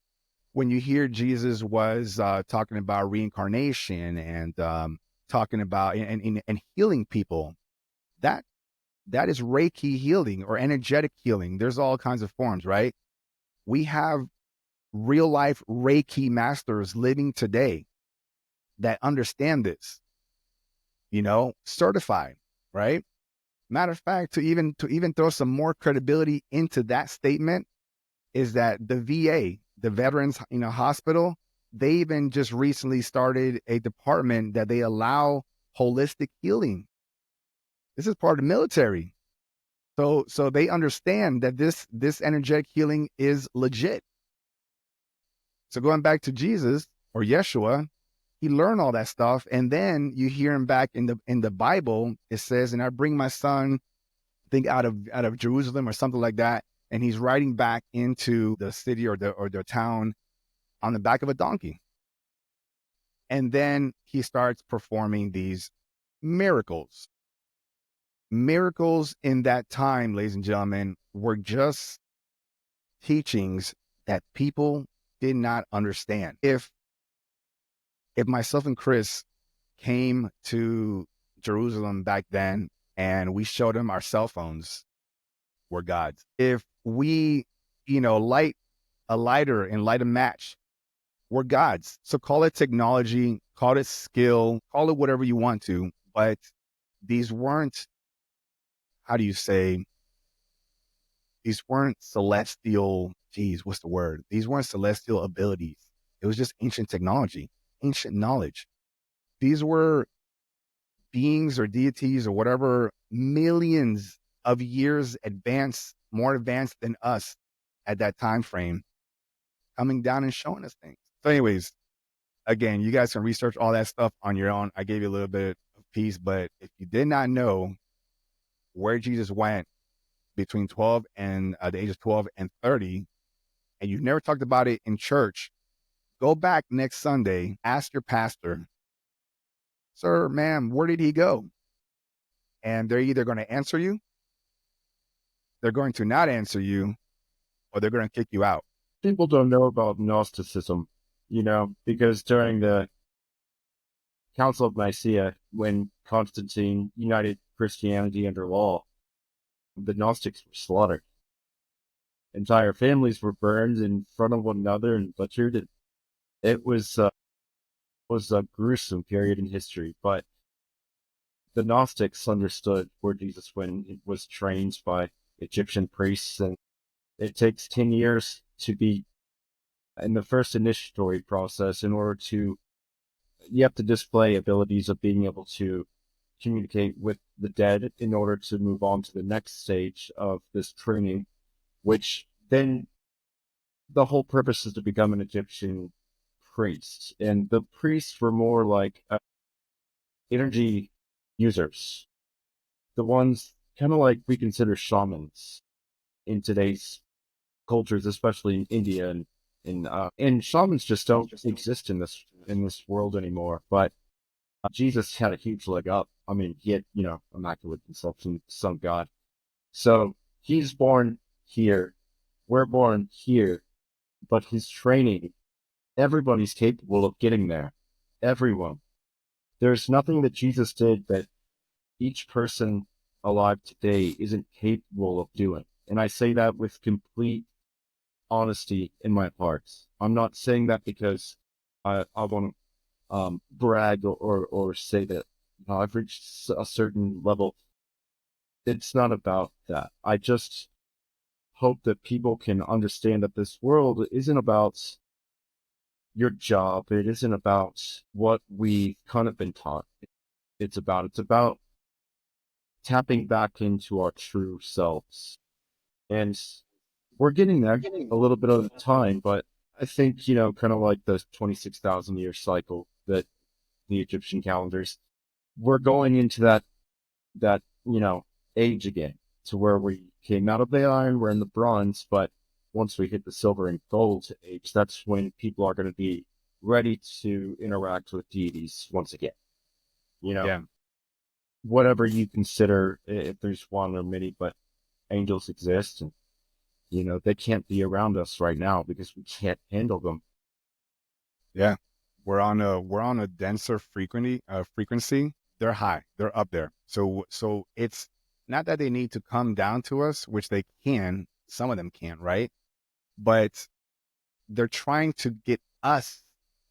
When you hear Jesus was talking about reincarnation and talking about and healing people, that is Reiki healing or energetic healing. There's all kinds of forms, right? We have real life Reiki masters living today that understand this, certified, right? Matter of fact, to even throw some more credibility into that statement is that the VA, the Veterans, Hospital, they even just recently started a department that they allow holistic healing. This is part of the military. So they understand that this energetic healing is legit. So going back to Jesus or Yeshua, he learned all that stuff. And then you hear him back in the Bible, it says, and I bring my son, I think out of Jerusalem or something like that. And he's riding back into the city or the town on the back of a donkey. And then he starts performing these miracles. Miracles in that time, ladies and gentlemen, were just teachings that people did not understand. If myself and Chris came to Jerusalem back then and we showed him our cell phones, we're gods. If we, light a lighter and light a match, we're gods. So call it technology, call it skill, call it whatever you want to, but these weren't, how do you say, these weren't celestial, what's the word? These weren't celestial abilities. It was just ancient technology, ancient knowledge. These were beings or deities or whatever, millions of years advanced, more advanced than us at that time frame, coming down and showing us things. So anyways, again, you guys can research all that stuff on your own. I gave you a little bit of piece, but if you did not know where Jesus went between 12 and the age of 12 and 30, and you've never talked about it in church, Go back next Sunday, ask your pastor, sir, ma'am, where did he go? And they're either going to answer you, they're going to not answer you, or they're going to kick you out. People don't know about Gnosticism, because during the Council of Nicaea, when Constantine united Christianity under law, the Gnostics were slaughtered. Entire families were burned in front of one another and butchered. And it was a gruesome period in history, but the Gnostics understood where Jesus went. It was trained by Egyptian priests, and it takes 10 years to be in the first initiatory process you have to display abilities of being able to communicate with the dead in order to move on to the next stage of this training, which then the whole purpose is to become an Egyptian priest. And the priests were more like energy users, the ones kind of like we consider shamans in today's cultures, especially in India, and shamans just don't exist in this world anymore. But Jesus had a huge leg up. I mean, he had immaculate conception, son of God. So he's born here. We're born here, but his training, everybody's capable of getting there. Everyone. There's nothing that Jesus did that each person alive today isn't capable of doing. And I say that with complete honesty in my heart. I'm not saying that because I want to brag or say that I've reached a certain level. It's not about that. I just hope that people can understand that this world isn't about your job. It isn't about what we've kind of been taught. It's about tapping back into our true selves. And we're getting there a little bit of time, but I think, kind of like the 26,000 year cycle that the Egyptian calendars, we're going into that, age again to where we came out of the iron, we're in the bronze, but once we hit the silver and gold age, that's when people are going to be ready to interact with deities once again. Yeah. Whatever you consider, if there's one or many, but angels exist, and they can't be around us right now because we can't handle them. Yeah. We're on a denser frequency. They're high. They're up there. So it's not that they need to come down to us, which they can. Some of them can, right? But they're trying to get us.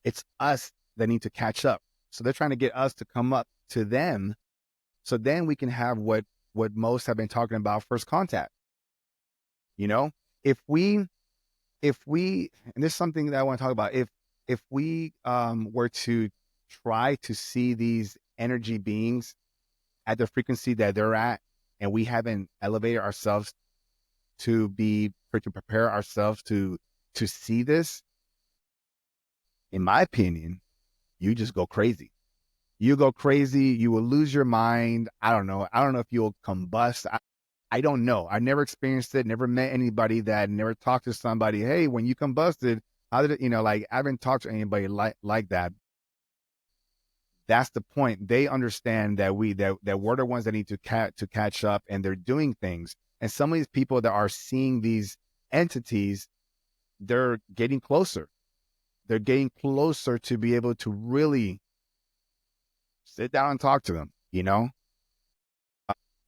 It's us that need to catch up. So they're trying to get us to come up to them. So then we can have what most have been talking about, first contact. You know, if we and this is something that I want to talk about. If we were to try to see these energy beings at the frequency that they're at, and we haven't elevated ourselves to prepare ourselves to see this, in my opinion, you just go crazy. You go crazy. You will lose your mind. I don't know. I don't know if you'll combust. I don't know. I never experienced it. Never met anybody that. Never talked to somebody. Hey, when you combusted, how did it? Like I haven't talked to anybody like that. That's the point. They understand that we're the ones that need to catch up, and they're doing things. And some of these people that are seeing these entities, they're getting closer. They're getting closer to be able to really sit down and talk to them.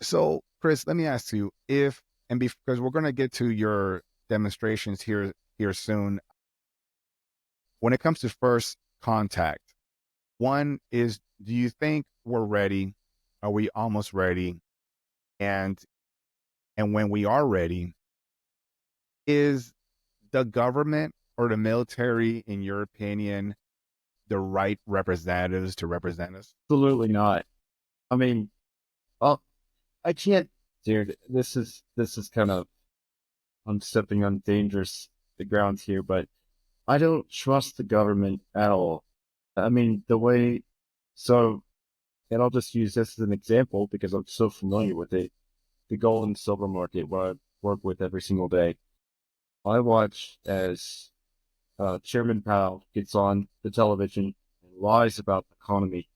So, Chris, let me ask you because we're going to get to your demonstrations here soon. When it comes to first contact, one is, do you think we're ready? Are we almost ready? And when we are ready, is the government or the military, in your opinion, the right representatives to represent us? Absolutely not. I mean, well, I can't, dude. This is kind of, I'm stepping on dangerous grounds here, but I don't trust the government at all. I mean, so, and I'll just use this as an example because I'm so familiar with it. The gold and silver market, where I work with every single day. I watch as Chairman Powell gets on the television and lies about the economy,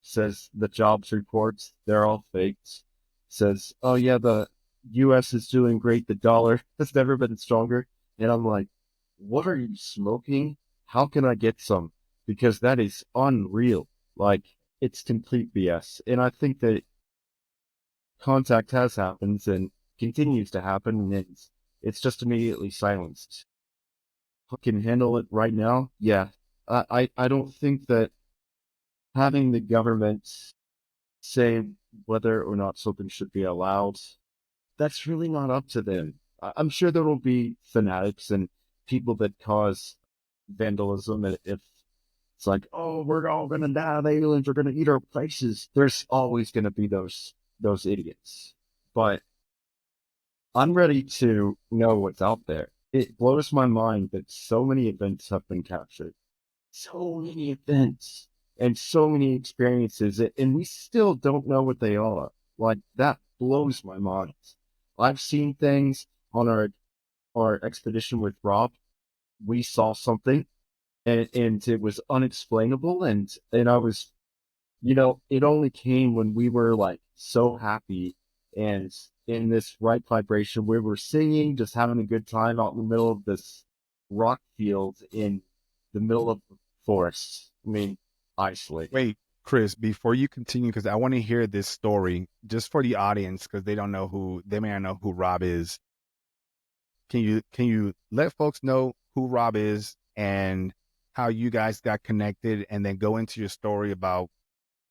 says the jobs reports, they're all fakes, says, oh yeah, the U.S. is doing great, the dollar has never been stronger. And I'm like, what are you smoking? How can I get some? Because that is unreal. Like, it's complete BS. And I think that contact has happened and continues to happen, and it's just immediately silenced. Who can handle it right now? Yeah. I don't think that having the government say whether or not something should be allowed, that's really not up to them. I'm sure there will be fanatics and people that cause vandalism. And if it's like, oh, we're all going to die, the aliens are going to eat our places, there's always going to be those idiots. But I'm ready to know what's out there. It blows my mind that so many events have been captured, so many events and so many experiences, and we still don't know what they are. Like, that blows my mind. I've seen things on our expedition with Rob. We saw something, and it was unexplainable, and I was, it only came when we were like so happy and in this right vibration. We were singing, just having a good time out in the middle of this rock field in the middle of the forest. I mean, isolated. Wait, Chris, before you continue, because I want to hear this story just for the audience, because they may not know who Rob is. Can you let folks know who Rob is and how you guys got connected, and then go into your story about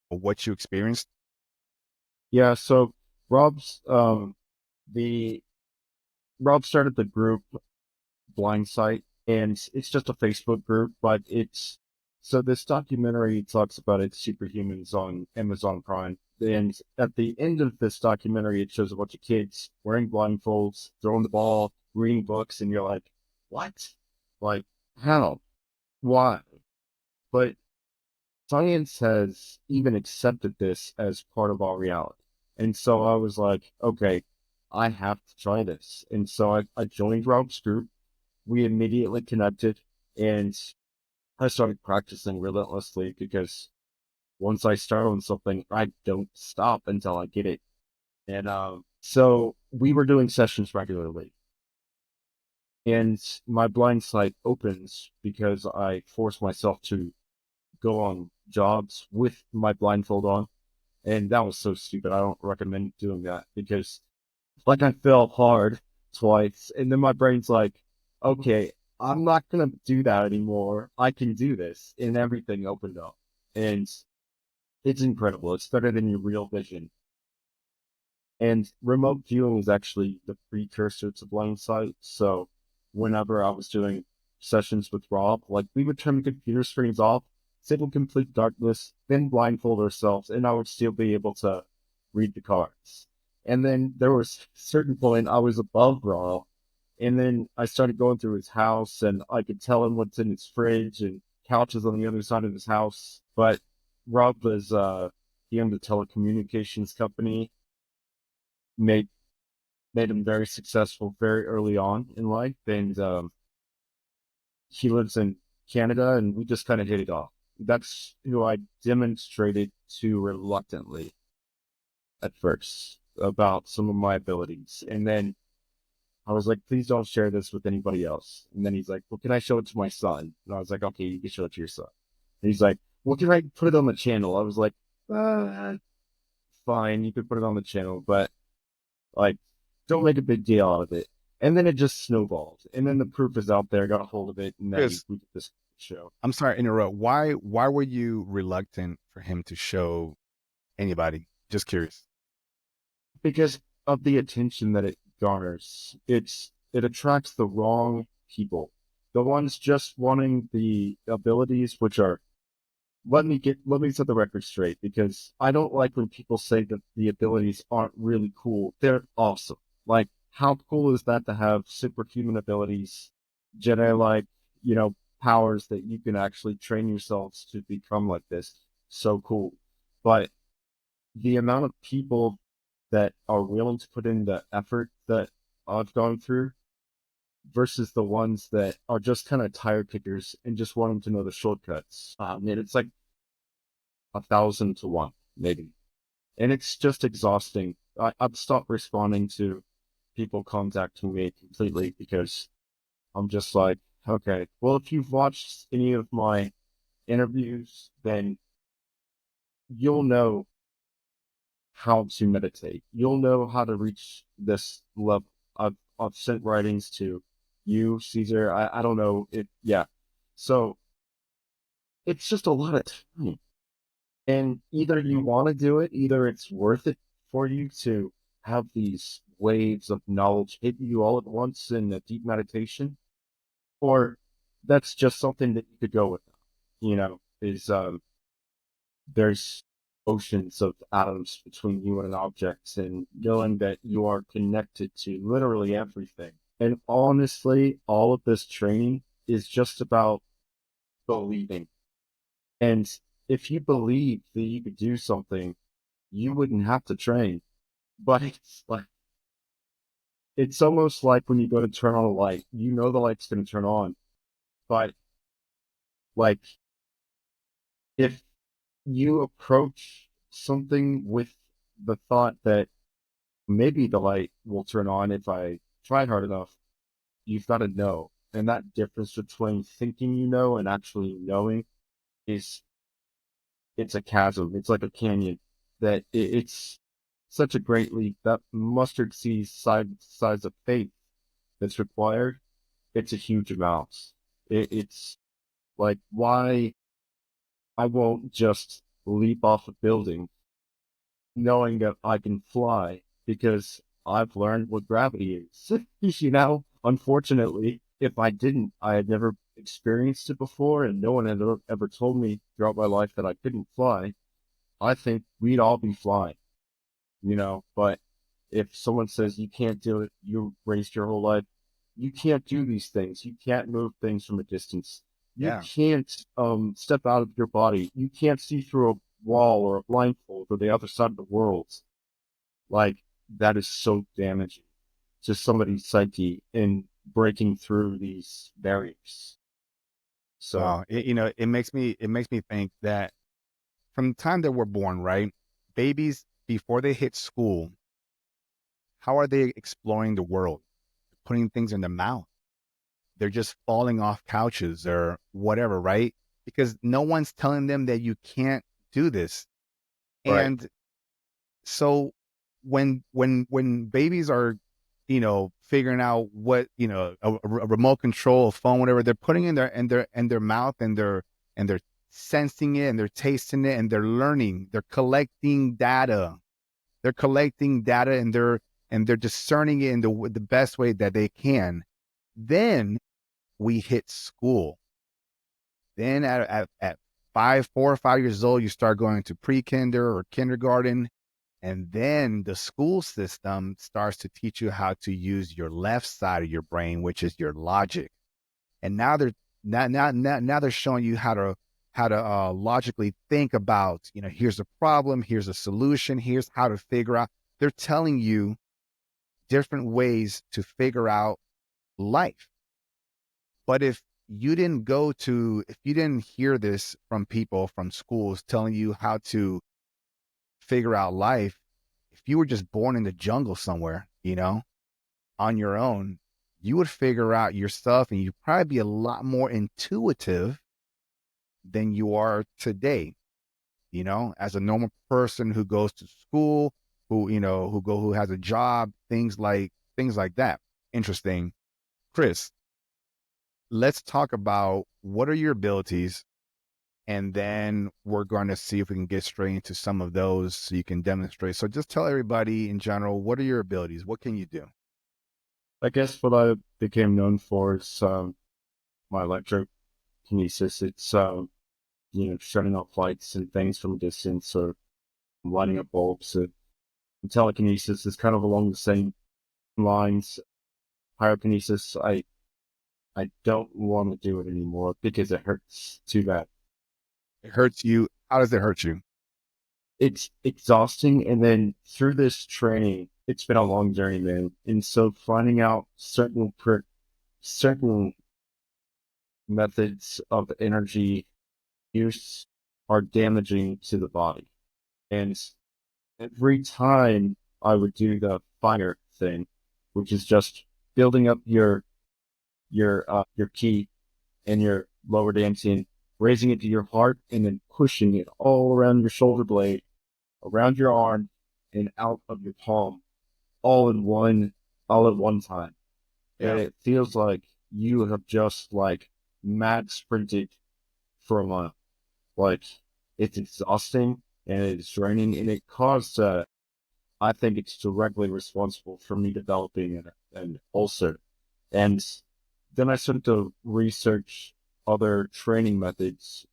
what you experienced? Yeah, so Rob's the Rob started the group Blind Sight, and it's just a Facebook group, but it's so this documentary talks about its superhumans on Amazon Prime. And at the end of this documentary, it shows a bunch of kids wearing blindfolds, throwing the ball, reading books, and you're like, what? Like, how? Why? But science has even accepted this as part of our reality. And so I was like, okay, I have to try this. And so I joined Rob's group. We immediately connected, and I started practicing relentlessly because once I start on something, I don't stop until I get it. And so we were doing sessions regularly, and my blind sight opens because I force myself to go on jobs with my blindfold on. And that was so stupid. I don't recommend doing that because, like, I fell hard twice, and then my brain's like, okay, I'm not gonna do that anymore. I can do this, and everything opened up, and it's incredible. It's better than your real vision. And remote viewing is actually the precursor to blind sight. So whenever I was doing sessions with Rob, like, we would turn the computer screens off, sit in complete darkness, then blindfold ourselves, and I would still be able to read the cards. And then there was a certain point I was above Rob, and then I started going through his house, and I could tell him what's in his fridge and couches on the other side of his house. But Rob was he owned a telecommunications company, made made him very successful very early on in life, and he lives in Canada, and we just kind of hit it off. That's who I demonstrated to reluctantly at first about some of my abilities, and then I was like, please don't share this with anybody else. And then he's like, well, can I show it to my son? And I was like, okay, you can show it to your son. And he's like, well, can I put it on the channel? I was like, fine, you could put it on the channel, but, like, don't make a big deal out of it. And then it just snowballed. And then the proof is out there, got a hold of it, and then Chris, we did this show. I'm sorry to interrupt. Why were you reluctant for him to show anybody? Just curious. Because of the attention that it garners. It attracts the wrong people. The ones just wanting the abilities, which are, let me set the record straight, because I don't like when people say that the abilities aren't really cool. They're awesome. Like, how cool is that to have superhuman abilities, Jedi like, powers that you can actually train yourselves to become like this? So cool. But the amount of people that are willing to put in the effort that I've gone through, versus the ones that are just kind of tire kickers and just wanting to know the shortcuts. And it's like 1,000 to 1, maybe. And it's just exhausting. I've stopped responding to people contacting me completely because I'm just like, okay, well, if you've watched any of my interviews, then you'll know how to meditate. You'll know how to reach this level. I've sent writings to you, Caesar. I don't know it. Yeah. So it's just a lot of time. And either you want to do it, either it's worth it for you to have these waves of knowledge hit you all at once in a deep meditation, or that's just something that you could go with. Is there's oceans of atoms between you and an object, and knowing that you are connected to literally everything. And honestly, all of this training is just about believing. And if you believe that you could do something, you wouldn't have to train. But it's almost like when you go to turn on a light, you know the light's going to turn on. But like if you approach something with the thought that maybe the light will turn on if I try hard enough, you've got to know. And that difference between thinking you know and actually knowing is it's a chasm. It's like a canyon that it's such a great leap. That mustard seed size of faith that's required, it's a huge amount. It's like why I won't just leap off a building knowing that I can fly because I've learned what gravity is. Unfortunately, if I didn't, I had never experienced it before, and no one had ever told me throughout my life that I couldn't fly. I think we'd all be flying. But if someone says you can't do it, you raised your whole life, you can't do these things. You can't move things from a distance. You Yeah. can't step out of your body. You can't see through a wall or a blindfold or the other side of the world. Like that is so damaging to somebody's psyche in breaking through these barriers. So Wow. It makes me think that from the time that we're born, right? Babies, before they hit school, how are they exploring the world? Putting things in their mouth. They're just falling off couches or whatever, right? Because no one's telling them that you can't do this. right, And so when babies are, figuring out what, a remote control, a phone, whatever, they're putting in their mouth, and they're sensing it, and they're tasting it, and they're learning. They're collecting data. And they're discerning it in the best way that they can. Then we hit school. Then at 4 or 5 years old, you start going to pre-kinder or kindergarten. And then the school system starts to teach you how to use your left side of your brain, which is your logic. And now they're showing you how to logically think about, here's a problem, here's a solution, here's how to figure out. They're telling you different ways to figure out life. But if you didn't hear this from people from schools telling you how to figure out life, if you were just born in the jungle somewhere, on your own, you would figure out your stuff, and you'd probably be a lot more intuitive than you are today, as a normal person who goes to school, who has a job, things like that. Interesting. Chris, let's talk about what are your abilities, and then we're going to see if we can get straight into some of those so you can demonstrate. So just tell everybody in general, what are your abilities? What can you do? I guess what I became known for is my electrokinesis. It's shutting off lights and things from a distance or lighting up bulbs. Telekinesis is kind of along the same lines. Pyrokinesis, I don't want to do it anymore because it hurts too bad. It hurts you. How does it hurt you? It's exhausting, and then through this training, it's been a long journey, man. And so finding out certain certain methods of energy use are damaging to the body. And every time I would do the fire thing, which is just building up your ki and your lower dantian, raising it to your heart, and then pushing it all around your shoulder blade, around your arm, and out of your palm, all in one, all at one time. And Yeah. it feels like you have just like mad sprinted for a mile. Like it's exhausting and it's draining, and it caused. I think it's directly responsible for me developing an ulcer. And then I started to research other training methods,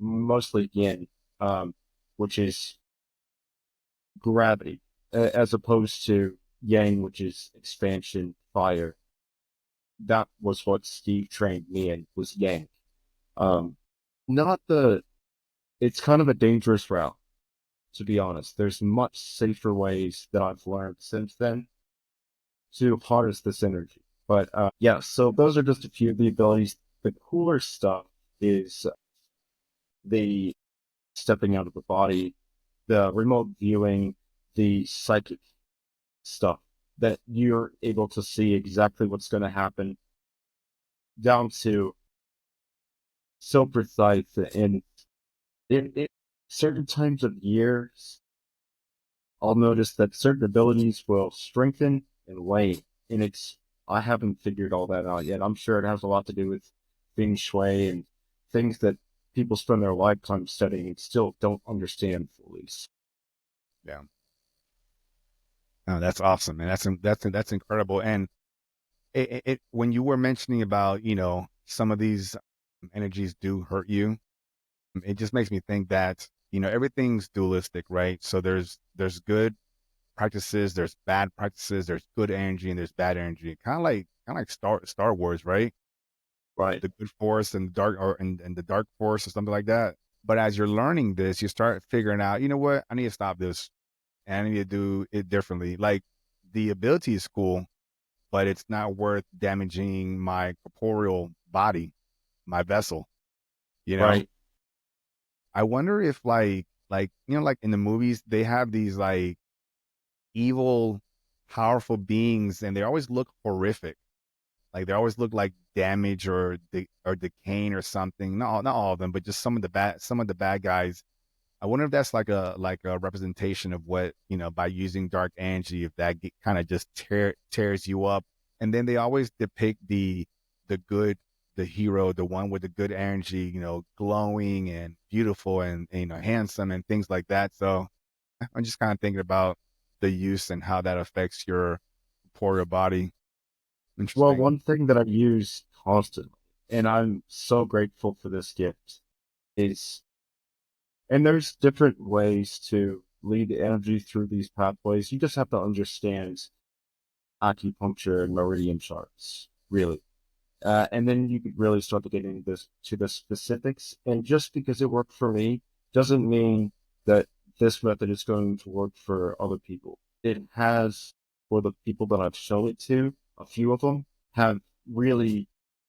mostly yin, which is gravity, as opposed to yang, which is expansion, fire. That was what Steve trained me in, was yang. Um, not the, it's kind of a dangerous route, to be honest. There's much safer ways that I've learned since then to harness this energy. But yeah, so those are just a few of the abilities. The cooler stuff is the stepping out of the body, the remote viewing, the psychic stuff that you're able to see exactly what's going to happen down to so precise. And it certain times of years, I'll notice that certain abilities will strengthen and wane. And I haven't figured all that out yet. I'm sure it has a lot to do with feng shui and things that people spend their lifetime studying and still don't understand fully. Yeah. No, that's awesome, and that's incredible. And when you were mentioning about, some of these energies do hurt you, it just makes me think that, everything's dualistic, right? So there's good practices, there's bad practices, there's good energy and there's bad energy. Kind of like Star Wars, right? Right, The good force and the dark, and the dark force or something like that. But as you're learning this, you start figuring out, you know what, I need to stop this and I need to do it differently. Like the ability is cool, but it's not worth damaging my corporeal body, my vessel, you know? right, I wonder if like in the movies, they have these like evil, powerful beings and they always look horrific. Like they always look like damage or decaying or something. Not all of them, but just some of the bad guys. I wonder if that's like a representation of what, by using dark energy, if that kind of just tears you up. And then they always depict the good, the hero, the one with the good energy, glowing and beautiful and handsome and things like that. So I'm just kind of thinking about the use and how that affects your corporeal body. Well, Interesting. one thing that I use constantly, and I'm so grateful for this gift, is, and there's different ways to lead energy through these pathways. You just have to understand acupuncture and meridian charts, really. And then you could really start to get into this to the specifics. And just because it worked for me doesn't mean that this method is going to work for other people. It has, for the people that I've shown it to, a few of them have really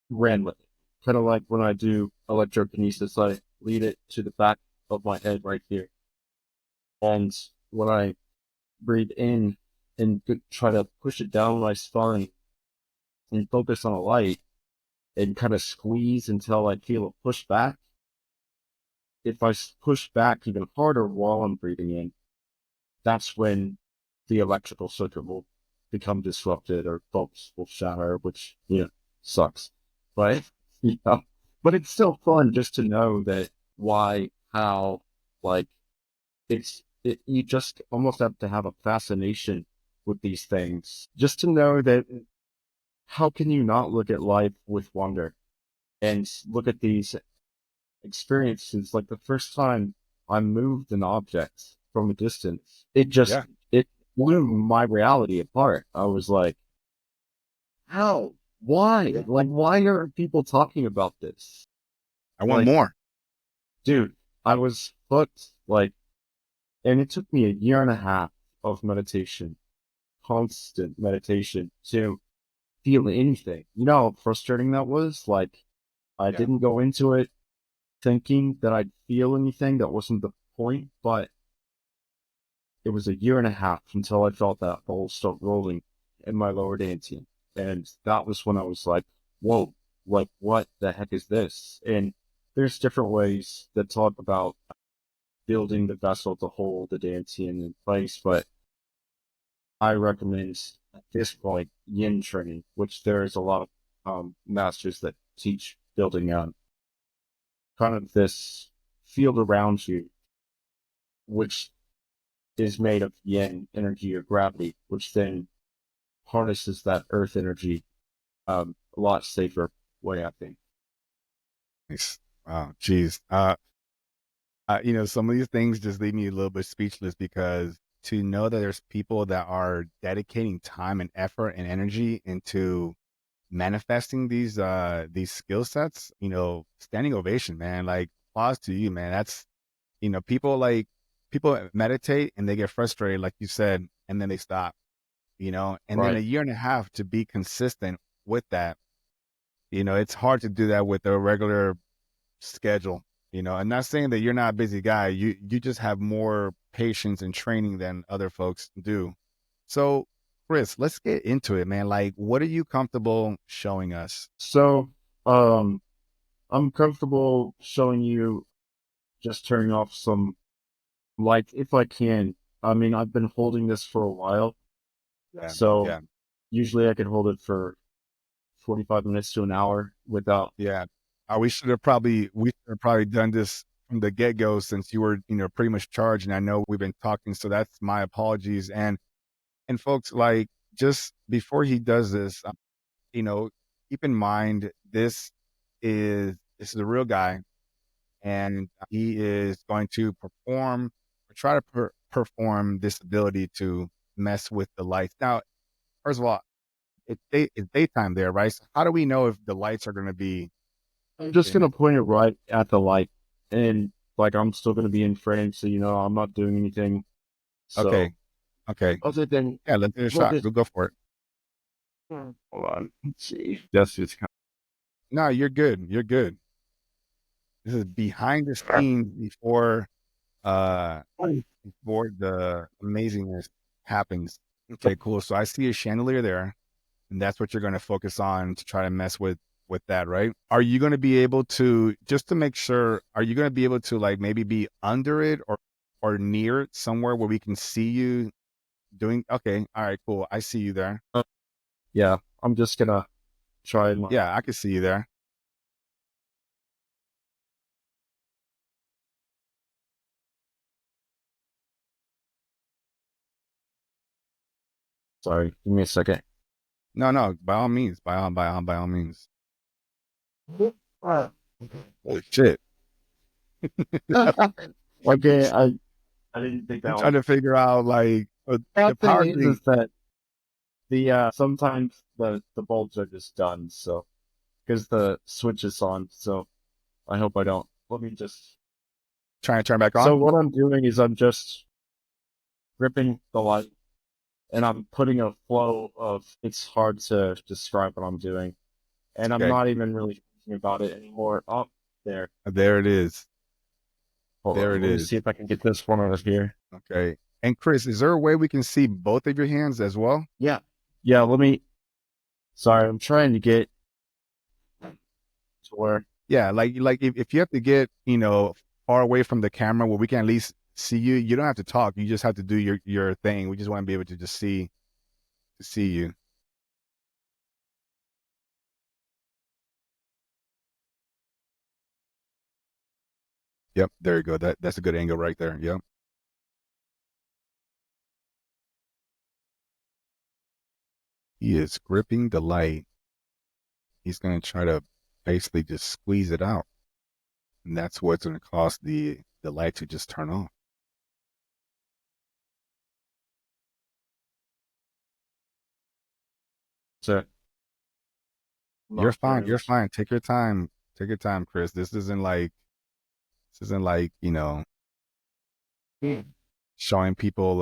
ran with it. Kind of like when I do electrokinesis, I lead it to the back of my head right here. And when I breathe in and try to push it down my spine and focus on a light, and kind of squeeze until I feel it push back. If I push back even harder while I'm breathing in, that's when the electrical circuit will become disrupted or bulbs will shatter, which, sucks. But, you know, but it's still fun just to know that why, how, like, you just almost have to have a fascination with these things just to know that how can you not look at life with wonder and look at these experiences. Like the first time I moved an object from a distance, Yeah, it blew my reality apart. I was like, how? Why? Like, why are people talking about this? I want Like, more. dude, I was hooked. Like, and it took me a year and a half of meditation, constant meditation, to feel anything. You know how frustrating that was? Like, I Yeah. didn't go into it thinking that I'd feel anything. That wasn't the point, but it was a year and a half until I felt that ball start rolling in my lower dantian. And that was when I was like, whoa, like, what the heck is this? And there's different ways that talk about building the vessel to hold the dantian in place, but I recommend at this point yin training, which there's a lot of masters that teach building on kind of this field around you, which is made of yin energy or gravity, which then harnesses that earth energy a lot safer way, I think. Nice. Wow. Geez. Some of these things just leave me a little bit speechless because to know that there's people that are dedicating time and effort and energy into manifesting these skill sets, standing ovation, man. Like applause to you, man. That's people meditate and they get frustrated, like you said, and then they stop, and then a Right. year and a half to be consistent with that, it's hard to do that with a regular schedule. I'm not saying that you're not a busy guy. You just have more patience and training than other folks do. So, Chris, let's get into it, man. Like, what are you comfortable showing us? So, um, I'm comfortable showing you just turning off some light if I can. I mean, I've been holding this for a while, Yeah, so yeah, usually I can hold it for 45 minutes to an hour without. yeah. We should have probably done this from the get go since you were, pretty much charged. And I know we've been talking, so that's my apologies. And folks, like, just before he does this, you know, keep in mind this is a real guy, and he is going to perform or try to perform this ability to mess with the lights. Now, first of all, it's daytime there, right? So how do we know if the lights are going to be I'm just dim? gonna point it right at the light, and like I'm still gonna be in frame, so I'm not doing anything. Okay, So okay, other than yeah, let's do a well, shot. this Go for it. hold on, let's see. That's just No, you're good. You're good. This is behind the scenes uh before the amazingness happens. Okay, cool. So I see a chandelier there, and that's what you're going to focus on to try to mess with that, right? Are you going to be able to, just to make sure, are you going to be able to like maybe be under it or near it somewhere where we can see you doing? Okay, all right, cool. I see you there. yeah. I'm just gonna try and Yeah, I can see you there. sorry, give me a second. No, no, by all means, by all means. Holy shit! Okay, I didn't think I'm that trying was. to figure out like the Bad thing power is thing. that the sometimes the bulbs are just done, so because the switch is on, so I hope I don't. Let me just. Trying to turn back So on. what I'm doing is I'm just gripping the light and I'm putting a flow of. It's hard to describe what I'm doing, and I'm Okay, not even really thinking about it anymore. Oh, there. there it is. Hold There on. it Let me is. see if I can get this one out of here. Okay. And Chris, is there a way we can see both of your hands as well? Yeah. Yeah. Let me. Sorry, I'm trying to get to where. Yeah, like if you have to get, far away from the camera where we can at least see you, you don't have to talk. You just have to do your thing. We just want to be able to just see you. Yep, there you go. That's a good angle right there. Yep. He is gripping the light. He's going to try to basically just squeeze it out. And that's what's going to cause the light to just turn off. So I'm You're not fine. very You're much. fine. Take your time. Take your time, Chris. This isn't like, showing people,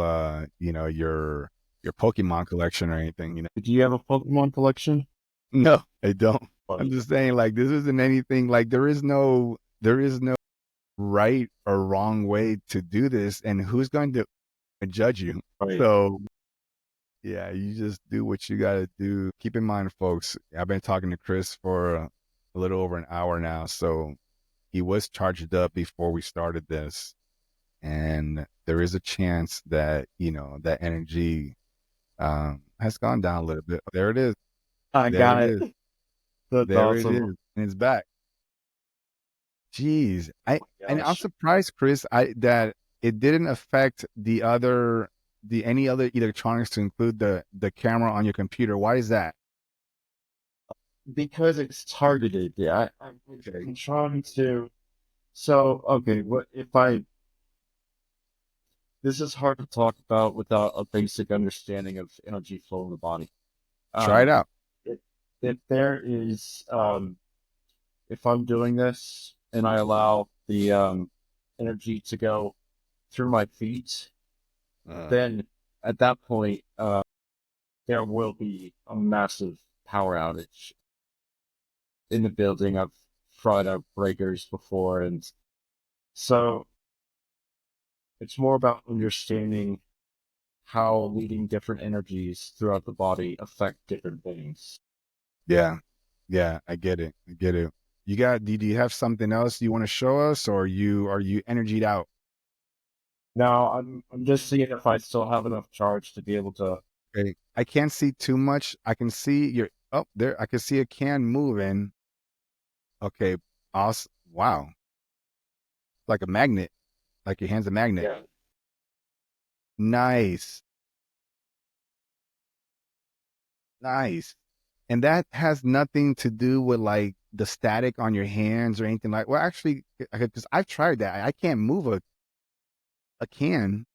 your. your Pokemon collection or anything, Do you have a Pokemon collection? No, I don't. I'm Funny. just saying, like, this isn't anything like there is no right or wrong way to do this, and who's going to judge you? Right. So yeah, you just do what you got to do. Keep in mind, folks, I've been talking to Chris for a little over an hour now, so he was charged up before we started this, and there is a chance that that energy has gone down a little bit. There it is. I There it got is. it. That's There it awesome. is, and it's back. Jeez, Oh my and I'm gosh. surprised, Chris, that it didn't affect any other electronics to include the camera on your computer. Why is that? Because it's targeted. Yeah, Okay, I'm trying to. So, okay, what if I. This is hard to talk about without a basic understanding of energy flow in the body. try it Um, out. if, if there is, if I'm doing this and I allow the energy to go through my feet, Uh, then at that point, there will be a massive power outage in the building. I've tried out breakers before, and so it's more about understanding how leading different energies throughout the body affect different things. yeah, yeah, I get it. I get it. Do you have something else you want to show us, or are you energied out? Now, I'm just seeing if I still have enough charge to be able to. Okay, I can't see too much. I can see your oh there. I can see a can moving. Okay, awesome. Wow, like a magnet. Like your hand's a magnet. Yeah. Nice. Nice. And that has nothing to do with like the static on your hands or anything like. Well, actually, because I've tried that. I can't move a can.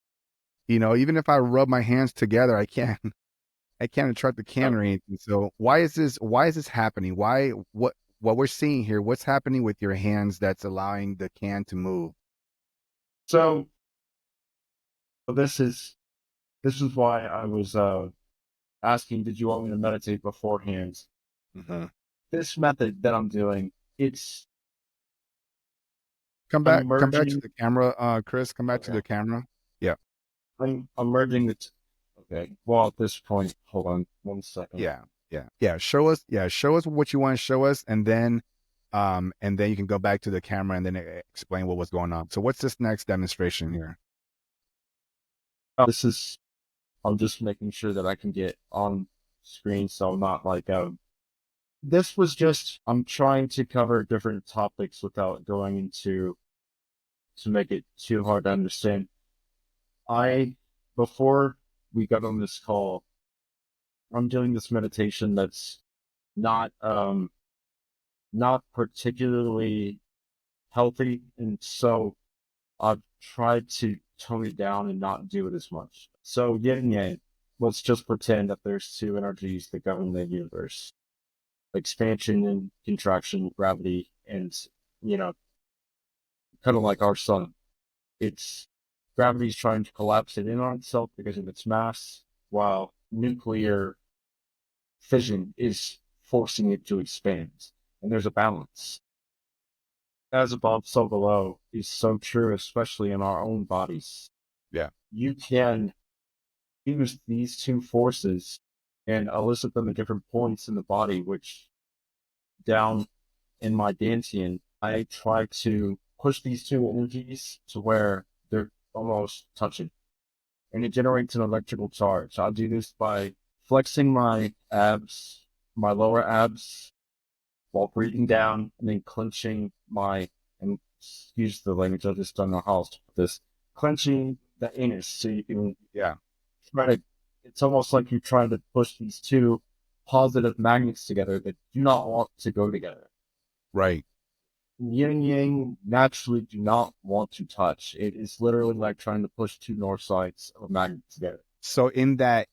Even if I rub my hands together, I can't. I can't attract the can No. or anything. So why is this? Why is this happening? Why? What we're seeing here? What's happening with your hands that's allowing the can to move? So this is why I was asking, did you want me to meditate beforehand? Uh-huh. This method that I'm doing, it's Come I'm back to merging. the camera, Chris. Come back to Okay. the camera. Yeah, I'm merging the. Okay. Well, at this point, hold on 1 second. yeah. Show us what you want to show us, and then you can go back to the camera and then explain what was going on. So what's this next demonstration here? This is. I'm just making sure that I can get on screen, so I'm not like this was just I'm trying to cover different topics without going into to make it too hard to understand. I before we got on this call, I'm doing this meditation that's not not particularly healthy, and so I've tried to tone it down and not do it as much. So yin and yang, let's just pretend that there's two energies that govern the universe: expansion and contraction, gravity, and you know, kind of like our sun. It's gravity's trying to collapse it in on itself because of its mass, while nuclear fission is forcing it to expand. And there's a balance. As above, so below is so true, especially in our own bodies. Yeah. You can use these two forces and elicit them at different points in the body, which down in my Dantian, I try to push these two energies to where they're almost touching. And it generates an electrical charge. I'll do this by flexing my abs, my lower abs, while breathing down and then clenching my, and excuse the language, I just don't know how else to put this, clenching the anus. So you can Yeah. try to, it's almost like you're trying to push these two positive magnets together that do not want to go together. Right. Yin and yang naturally do not want to touch. It is literally like trying to push two north sides of a magnet together. So in that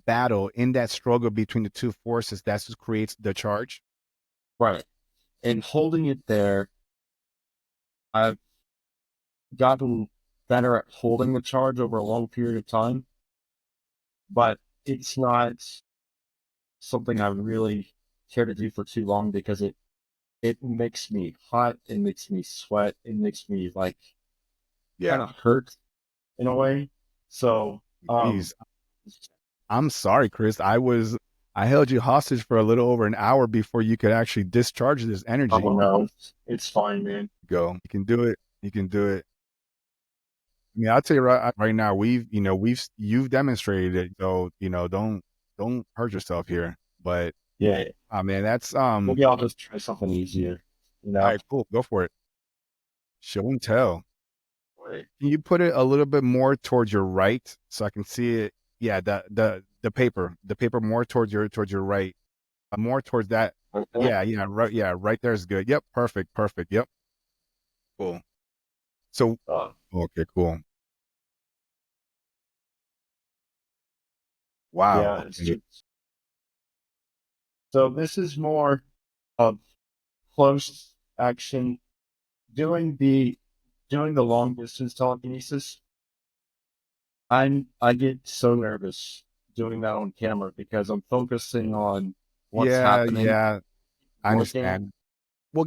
battle, in that struggle between the two forces, that's what creates the charge. Right. And holding it there, I've gotten better at holding the charge over a long period of time. But it's not something I really care to do for too long because it makes me hot, it makes me sweat, it makes me like kind Yeah. of hurt in a way. So, um, Geez, I'm sorry, Chris. I held you hostage for a little over an hour before you could actually discharge this energy. oh no, it's fine, man. Go. You can do it. You can do it. I mean, I'll tell you right now, you've demonstrated it. So, don't hurt yourself here. But Yeah, oh man, that's maybe I'll just try something easier. You all know, right, cool. Go for it. Show and tell. Wait. Can you put it a little bit more towards your right so I can see it? Yeah, the paper more towards your right, more towards that. Okay. Yeah, right there is good. Yep, perfect, perfect. Yep, cool. So, Uh, okay, cool. Wow. yeah, it's Okay. just so this is more of close action doing the long distance telekinesis. I get so nervous doing that on camera because I'm focusing on what's Yeah, happening, yeah, I working. understand. Well,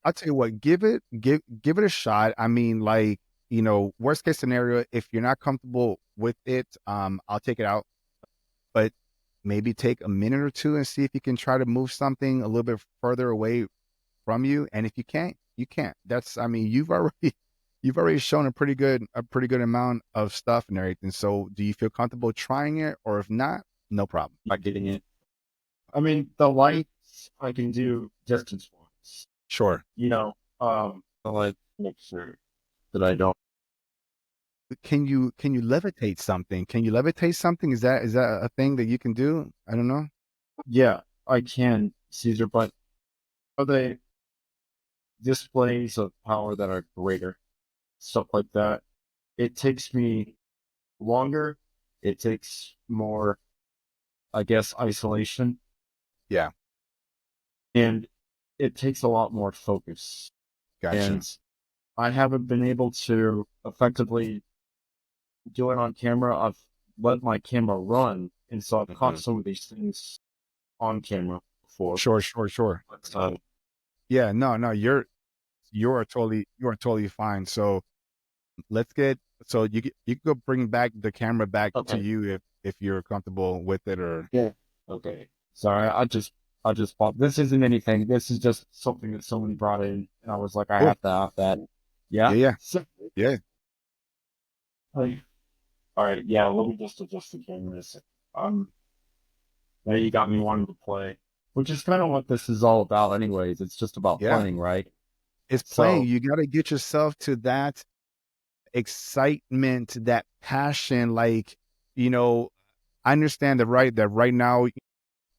I'll tell you what, give it a shot. I mean, like, worst case scenario, if you're not comfortable with it, I'll take it out. But maybe take a minute or two and see if you can try to move something a little bit further away from you. And if you can't, you can't. I mean, you've already shown a pretty good amount of stuff and everything. So do you feel comfortable trying it? Or if not, no problem. By getting it. I mean, the lights I can do distance wise. Sure. I like make sure that I don't. Can you levitate something? Can you levitate something? Is that a thing that you can do? I don't know. Yeah, I can, Caesar, but are they displays of power that are greater? Stuff like that. It takes me longer. It takes more, I guess, isolation, Yeah, and it takes a lot more focus. gotcha. And I haven't been able to effectively do it on camera. I've let my camera run, and so I've caught Mhm. some of these things on camera before. Sure, sure, sure. But Yeah, no, no, you are totally fine. So let's get so you can go bring back the camera back to okay, you if you're comfortable with it or yeah, okay. Sorry, I just thought this isn't anything. This is just something that someone brought in, and I was like, I cool. have to have that. Yeah. Yeah, yeah, So, yeah. like, all right, yeah. Let me just adjust the cameras. Um, Now you got me wanting to play, which is kind of what this is all about, anyways. It's just about Yeah. playing, right? It's playing. So, You got to get yourself to that excitement, that passion. Like, you know, I understand that right now,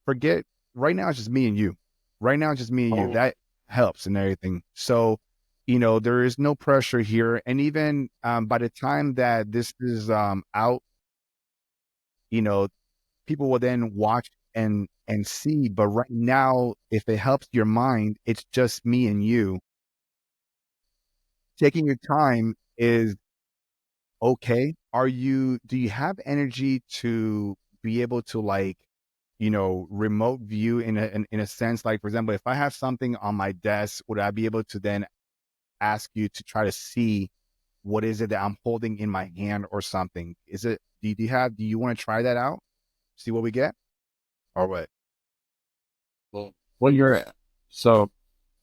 forget right now it's just me and you. Right now it's just me and you. oh, That helps and everything. So, there is no pressure here. And even by the time that this is out, you know, people will then watch and see. But right now, if it helps your mind, it's just me and you. Taking your time is okay. Do you have energy to be able to, like, remote view in a sense? Like, for example, if I have something on my desk, would I be able to then ask you to try to see what is it that I'm holding in my hand or something? Do you want to try that out? See what we get or what? well, when you're at. So,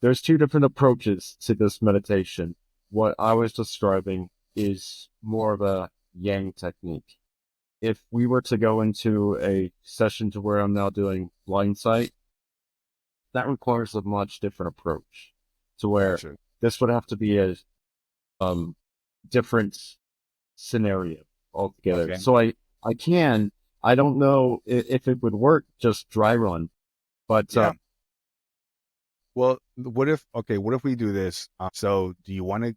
there's two different approaches to this meditation. What I was describing is more of a yang technique. If we were to go into a session to where I'm now doing blind sight, that requires a much different approach to where Gotcha. this would have to be a um, different scenario altogether. Okay. So I can, I don't know if it would work just dry run, but Yeah. Well, what if we do this? So do you want to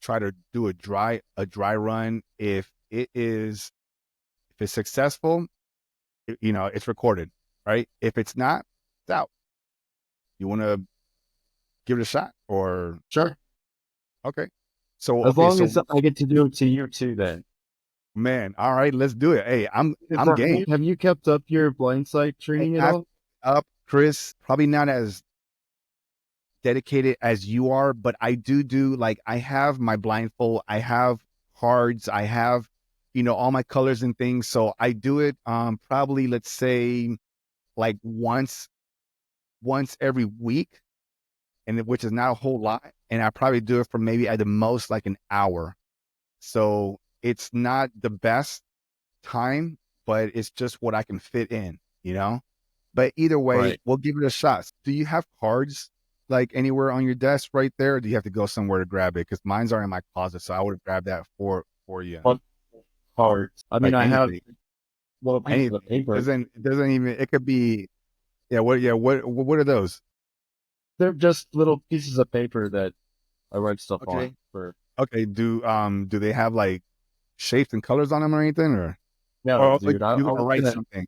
try to do a dry run? If it's successful, it's recorded, right? If it's not, it's out. You want to give it a shot or sure. okay. So As okay, long so as I get to do it to you too, then. Man, all right, let's do it. Hey, I'm Bro, game. have you kept up your blind sight Hey, training at I've all? up, Chris. Probably not as dedicated as you are, but I do like I have my blindfold, I have cards, I have all my colors and things. So I do it probably let's say like once every week, which is not a whole lot. And I probably do it for maybe at the most like an hour. So it's not the best time, but it's just what I can fit in. But either way, Right. we'll give it a shot. Do you have cards like anywhere on your desk right there? Or do you have to go somewhere to grab it? Because mine's are in my closet, so I would have grabbed that for you. What parts? I mean, Like I have anything, well, pieces of anything. paper. It doesn't even. It could be. What are those? They're just little pieces of paper that I write stuff on. Okay. For Okay. Do they have like shapes and colors on them or anything, no, or like dude, I you're gonna was write gonna, something?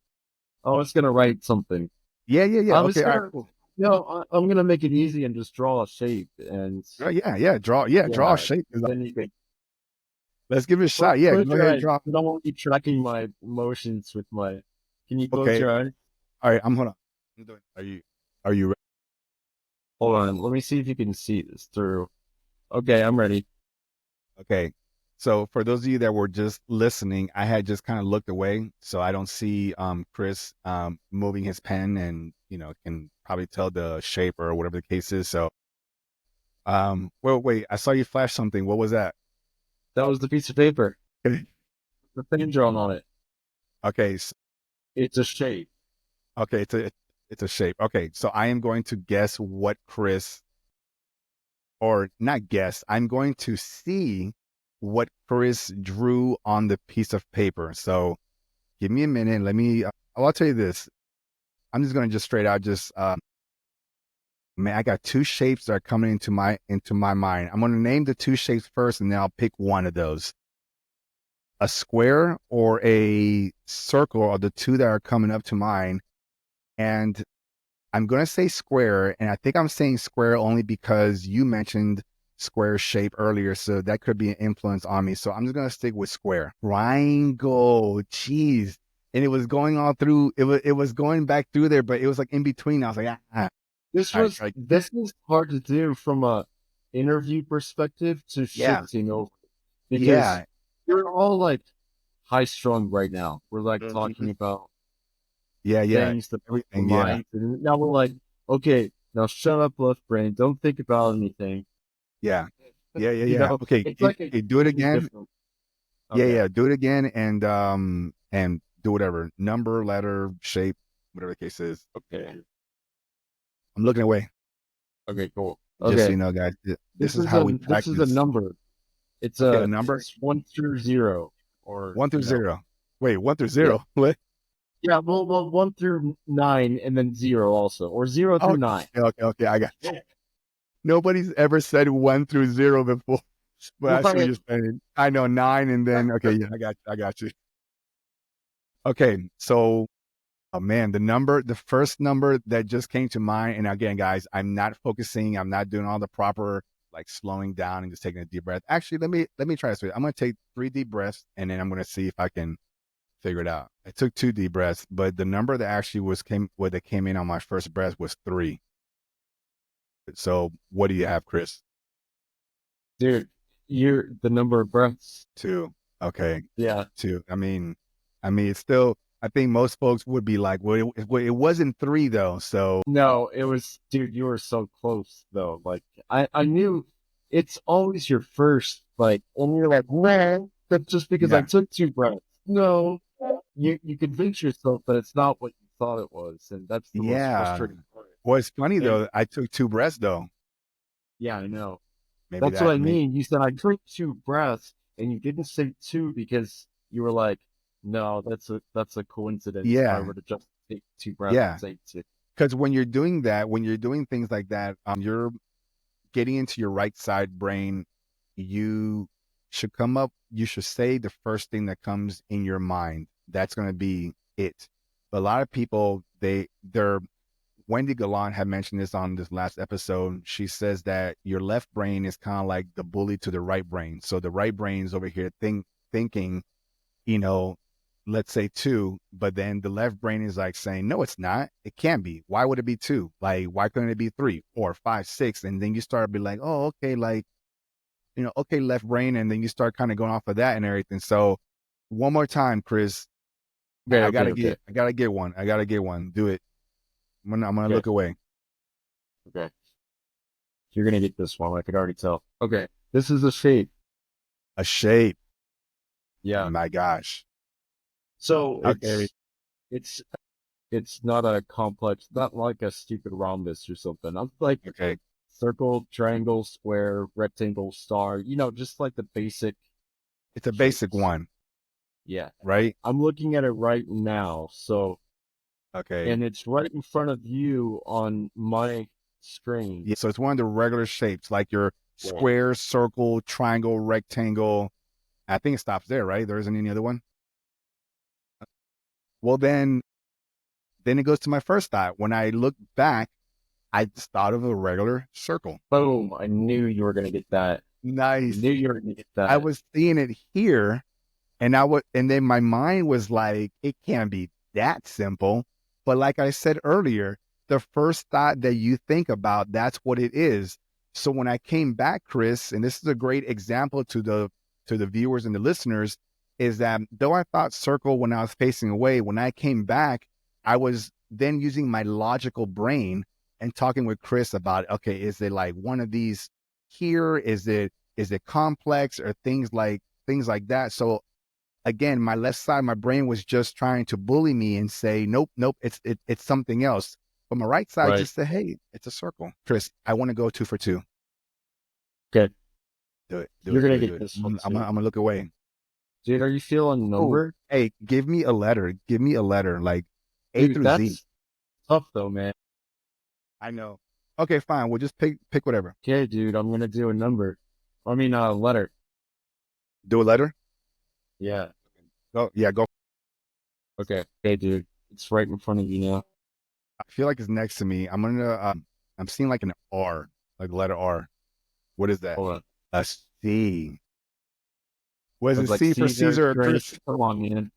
I was gonna write something. Yeah. I was Okay. All right. gonna, Cool. I'm gonna make it easy and just draw a shape, and Yeah. Draw a yeah, shape. then you can Let's give it a shot. Yeah. close Go your ahead and eyes. draw. I don't want you tracking my motions with my. Can you close Okay. your eyes? All right. Hold on. I'm doing. Are you ready? Hold on. Let me see if you can see this through. Okay, I'm ready. Okay. So for those of you that were just listening, I had just kind of looked away, so I don't see Chris moving his pen, and can probably tell the shape or whatever the case is. So well, wait, I saw you flash something. What was that? That was the piece of paper. Okay. The thing drawn on it. Okay. It's a shape. Okay. It's a shape. Okay. So I am going to guess what Chris, or not guess. I'm going to see what Chris drew on the piece of paper. So give me a minute. I'll tell you this. I'm just going to just straight out man, I got two shapes that are coming into my mind. I'm going to name the two shapes first, and then I'll pick one of those. A square or a circle are the two that are coming up to mind. And I'm going to say square, and I think I'm saying square only because you mentioned square shape earlier, so that could be an influence on me. So I'm just going to stick with square. Triangle, jeez. And it was going all through, it was going back through there, but it was like in between. I was like, all right, try. This was hard to do from a interview perspective to Yeah, shifting over because yeah, you're all like high strung right now. We're like mhm, talking about yeah, things that our everything, yeah, minds, and now we're like, okay, now shut up, left brain. Don't think about anything. yeah, yeah. Okay, It's like a do it completely again. different. Okay, Yeah, do it again, and do whatever number, letter, shape, whatever the case is. okay, I'm looking away. okay, cool. Just so Okay, you know, guys, this is how we this is a practice. number. Okay, a number It's 1 through 0, or 1 through 0. Wait, one through yeah, zero. What? yeah. Well, 1 through 9, and then 0 also, or 0 through 9. Okay. I got you. Nobody's ever said 1 through 0 before, but I see what Right. you're saying. I know nine, and then okay, yeah, I got you. Okay, so oh man, the first number that just came to mind, and again, guys, I'm not focusing, I'm not doing all the proper like slowing down and just taking a deep breath. Actually, let me try this way. I'm gonna take 3 deep breaths, and then I'm gonna see if I can figure it out. I took 2 deep breaths, but the number that actually that came in on my first breath was 3. So what do you have, Chris? Dude, you're the number of breaths. 2. Okay, Yeah. 2. I mean, it's still. I think most folks would be like, well, it wasn't 3 though. So No, it was, dude, you were so close though. Like I knew it's always your first, like, and you're like, man, that's just because I yeah, took 2 breaths. No, you convince yourself that it's not what you thought it was, and that's the most yeah. frustrating part. Well, it's funny And though. I took 2 breaths though. yeah, I know. Maybe That's what that. I Maybe mean. You said I took 2 breaths, and you didn't say two because you were like, no, that's a coincidence. If I yeah, were to just take 2 breaths and yeah. say two. Because when you're doing that, when you're doing things like that, you're getting into your right side brain. You you should say the first thing that comes in your mind. That's going to be it. But a lot of people, they're Wendy Gallant had mentioned this on this last episode. She says that your left brain is kind of like the bully to the right brain. So the right brain is over here thinking you know, let's say two, but then the left brain is like saying, no, it's not. It can't be. Why would it be two? Like, why couldn't it be three, four, five, six? And then you start to be like, oh, okay, like, okay, left brain. And then you start kind of going off of that and everything. So one more time, Chris, Okay, I okay, gotta okay, get, I gotta get one. I gotta get one. Do it. I'm gonna okay, look away. okay. You're gonna get this one. I could already tell. Okay, this is a shape. A shape. Yeah. My gosh. So Okay. it's it's not a complex, not like a stupid rhombus or something. I'm like Okay. circle, triangle, square, rectangle, star. Just like the basic It's a basic shapes. one, Yeah. right? I'm looking at it right now. So, Okay. and it's right in front of you on my screen. Yeah. So it's one of the regular shapes, like your Yeah. square, circle, triangle, rectangle. I think it stops there, right? There isn't any other one. Well, then it goes to my first thought. When I look back, I just thought of a regular circle. Boom. I knew you were going to get that. Nice. Knew you were going to get I that. was seeing it here, and then my mind was like, it can't be that simple. But like I said earlier, the first thought that you think about, that's what it is. So when I came back, Chris, and this is a great example to the viewers and the listeners, is that though I thought circle when I was facing away, when I came back, I was then using my logical brain and talking with Chris about, okay, is it like one of these here? Is it complex or things like that? So again, my left side, my brain was just trying to bully me and say, nope, nope, it's something else. But my right side Right. just said, hey, it's a circle. Chris, I want to go 2 for 2. Okay. Do it, do You're it, going do to it, do get it. this I'm, one gonna- I'm, gonna- too. I'm gonna look away. Dude, are you feeling Oh, number? hey, give me a letter. Give me a letter, like A Dude, through Z. that's tough though, man. I know. Okay, fine. We'll just pick whatever. Okay, dude, I'm going to do a number. I mean, a letter. Do a letter. Yeah. Go. Yeah, go. Okay. Okay, dude. It's right in front of you now. I feel like it's next to me. I'm seeing like an R, like the letter R. What is that? Hold on. A C. Was I it was like, C for Caesar, Caesar or Chris, Chris? come on, man.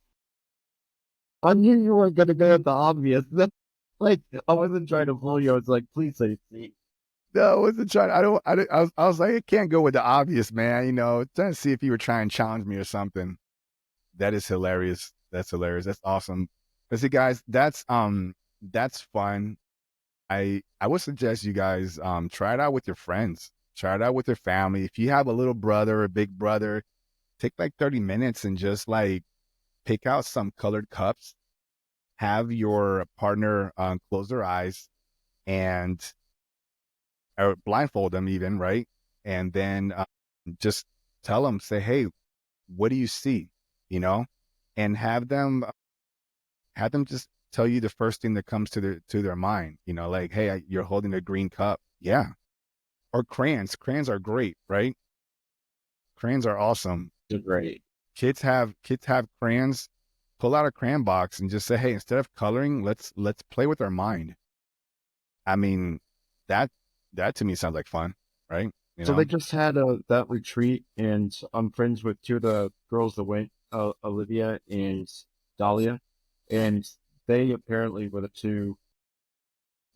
I knew you weren't going to go with the obvious. Like, I wasn't trying to fool you. I was like, please say C. No, I wasn't trying. I was like, it can't go with the obvious, man. Trying to see if you were trying to challenge me or something. That is hilarious. That's hilarious. That's awesome. But see, guys, that's fun. I would suggest you guys try it out with your friends. Try it out with your family. If you have a little brother or a big brother, take like 30 minutes and just like pick out some colored cups. Have your partner close their eyes and or blindfold them even, right? And then just tell them, say, hey, what do you see? You know, and have them just tell you the first thing that comes to their mind. Like, hey, you're holding a green cup. Yeah. Or crayons. Crayons are great, right? Crayons are awesome. You're great. Kids have crayons. Pull out a crayon box and just say, hey, instead of coloring, let's play with our mind. I mean, that that to me sounds like fun, right? You So they know? just had that retreat, and I'm friends with two of the girls that went, Olivia and Dahlia, and they apparently were the two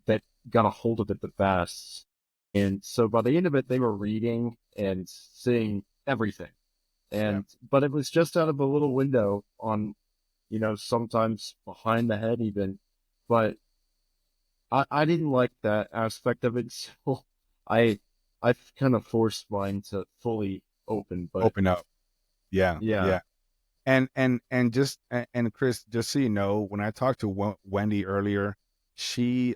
that got a hold of it the best. And so by the end of it, they were reading and seeing everything. Yeah. But it was just out of a little window on, sometimes behind the head even. But I didn't like that aspect of it. So I, I kind of forced mine to fully open, but Open up. Yeah. yeah, Yeah. And Chris, just so you know, when I talked to Wendy earlier, she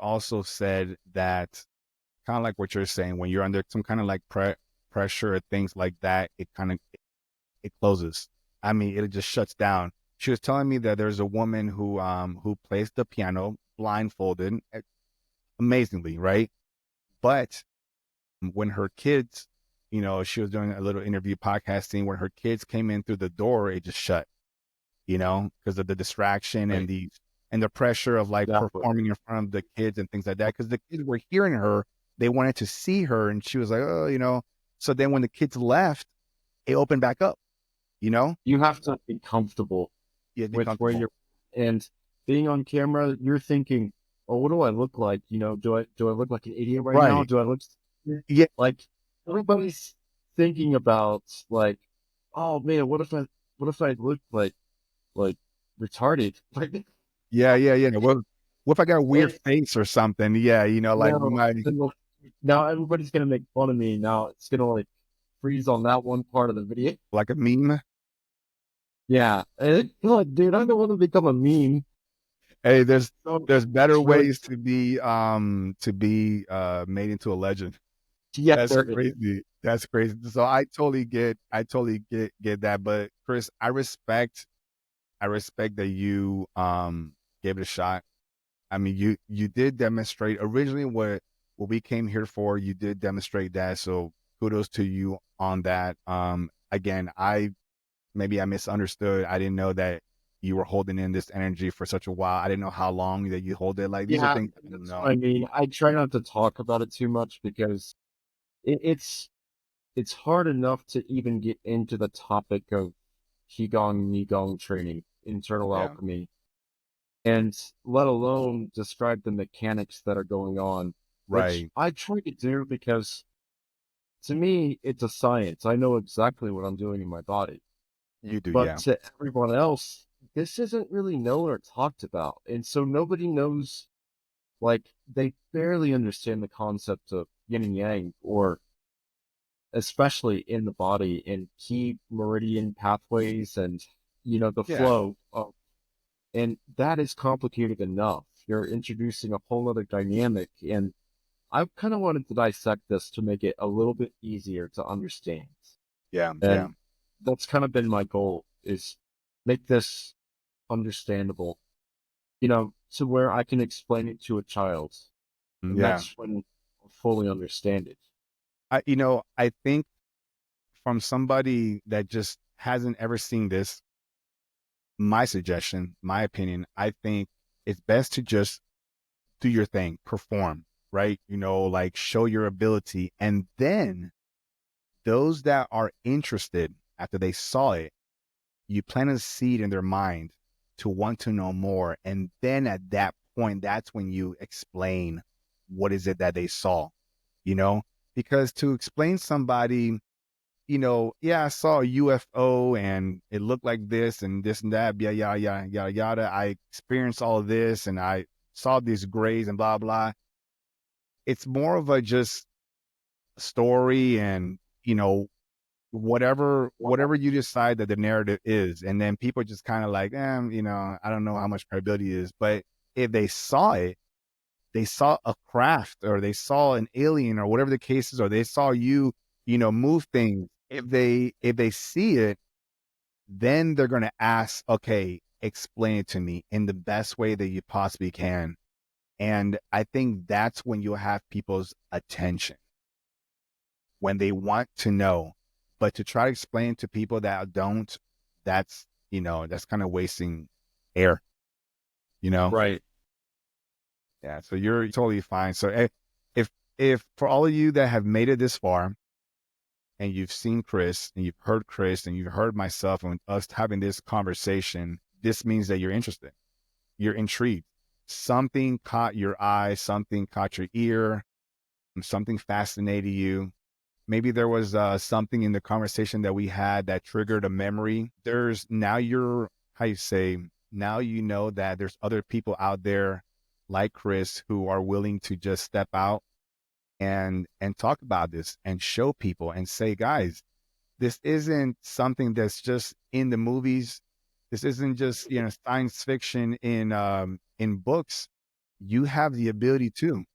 also said that kind of like what you're saying, when you're under some kind of like pressure or things like that, it closes. I mean, it just shuts down. She was telling me that there's a woman who plays the piano blindfolded amazingly, right? But when her kids, she was doing a little interview podcasting, when her kids came in through the door, it just shut, because of the distraction and right, the pressure of like exactly. performing in front of the kids and things like that. Because the kids were hearing her, they wanted to see her, and she was like, oh. So then when the kids left, it opened back up. you know? You have to be comfortable Yeah, be with where comfortable. you're, and being on camera, you're thinking, oh, what do I look like? You know, do I look like an idiot right now? Right. Do I look stupid? Yeah. Like everybody's thinking about like, oh man, what if I look like retarded? Like, Yeah, yeah, yeah. What if I got a weird and face or something? Yeah, like no, my now everybody's gonna make fun of me. Now it's gonna like freeze on that one part of the video. like a meme. Yeah, and, like, dude, I don't want to become a meme. Hey, So there's better it's really, ways to be made into a legend. yeah, That's there is. crazy. That's crazy. So I totally get that. But Chris, I respect that you gave it a shot. I mean, you did demonstrate originally what we came here for. You did demonstrate that. So kudos to you on that. Again, maybe I misunderstood. I didn't know that you were holding in this energy for such a while. I didn't know how long that you hold it. Like these are Yeah, things I don't that's what know. I mean. I try not to talk about it too much because it's hard enough to even get into the topic of Higong training, internal Yeah. alchemy, and let alone describe the mechanics that are going on, which Right. I try to do because to me it's a science. I know exactly what I'm doing in my body. You do. But Yeah. to everyone else, this isn't really known or talked about. And so nobody knows, like, they barely understand the concept of yin and yang, or especially in the body and key meridian pathways and, the Yeah. flow of, and that is complicated enough. You're introducing a whole other dynamic. And I kind of wanted to dissect this to make it a little bit easier to understand. Yeah. Yeah. And that's kind of been my goal, is make this understandable, to where I can explain it to a child. And Yeah. that's when I fully understand it. I think from somebody that just hasn't ever seen this, my suggestion, my opinion, I think it's best to just do your thing, perform, right? Like show your ability. And then those that are interested after they saw it, you plant a seed in their mind to want to know more. And then at that point, that's when you explain what is it that they saw, you know? Because to explain somebody, yeah, I saw a UFO and it looked like this and that, yada, yada, yada, yada, yada. I experienced all of this and I saw these grays and blah, blah. It's more of a just story and, whatever you decide that the narrative is. And then people just kind of like, I don't know how much credibility is. But if they saw it, they saw a craft or they saw an alien or whatever the case is, or they saw you, move things. If they see it, then they're going to ask, okay, explain it to me in the best way that you possibly can. And I think that's when you'll have people's attention, when they want to know. But to try to explain to people that don't, that's kind of wasting air, you know? Right. Yeah. So you're totally fine. So if for all of you that have made it this far and you've seen Chris and you've heard Chris and you've heard myself and us having this conversation, this means that you're interested. You're intrigued. Something caught your eye, something caught your ear, something fascinated you. Maybe there was something in the conversation that we had that triggered a memory. There's now how you say, now you know that there's other people out there like Chris who are willing to just step out and talk about this and show people and say, guys, this isn't something that's just in the movies. This isn't just, science fiction in books. You have the ability to.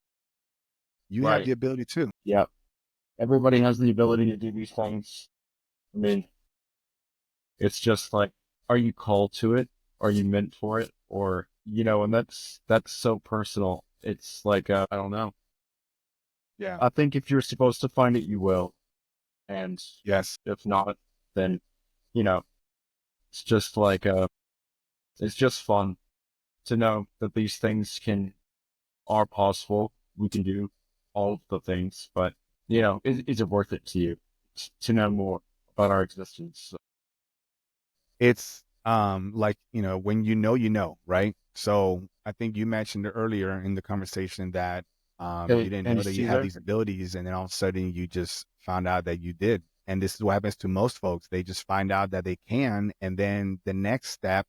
You have Right. the ability to. Yeah. Everybody has the ability to do these things. I mean, it's just like, are you called to it? Are you meant for it? Or, and that's so personal. It's like, I don't know. Yeah. I think if you're supposed to find it, you will. And Yes. if not, then, you know, it's just like, it's just fun to know that these things are possible. We can do all of the things, but, is it worth it to you to know more about our existence? It's like, when you know, right? So I think you mentioned earlier in the conversation that you Hey, didn't and know you that you see had there? these abilities, and then all of a sudden you just found out that you did. And this is what happens to most folks. They just find out that they can, and then the next step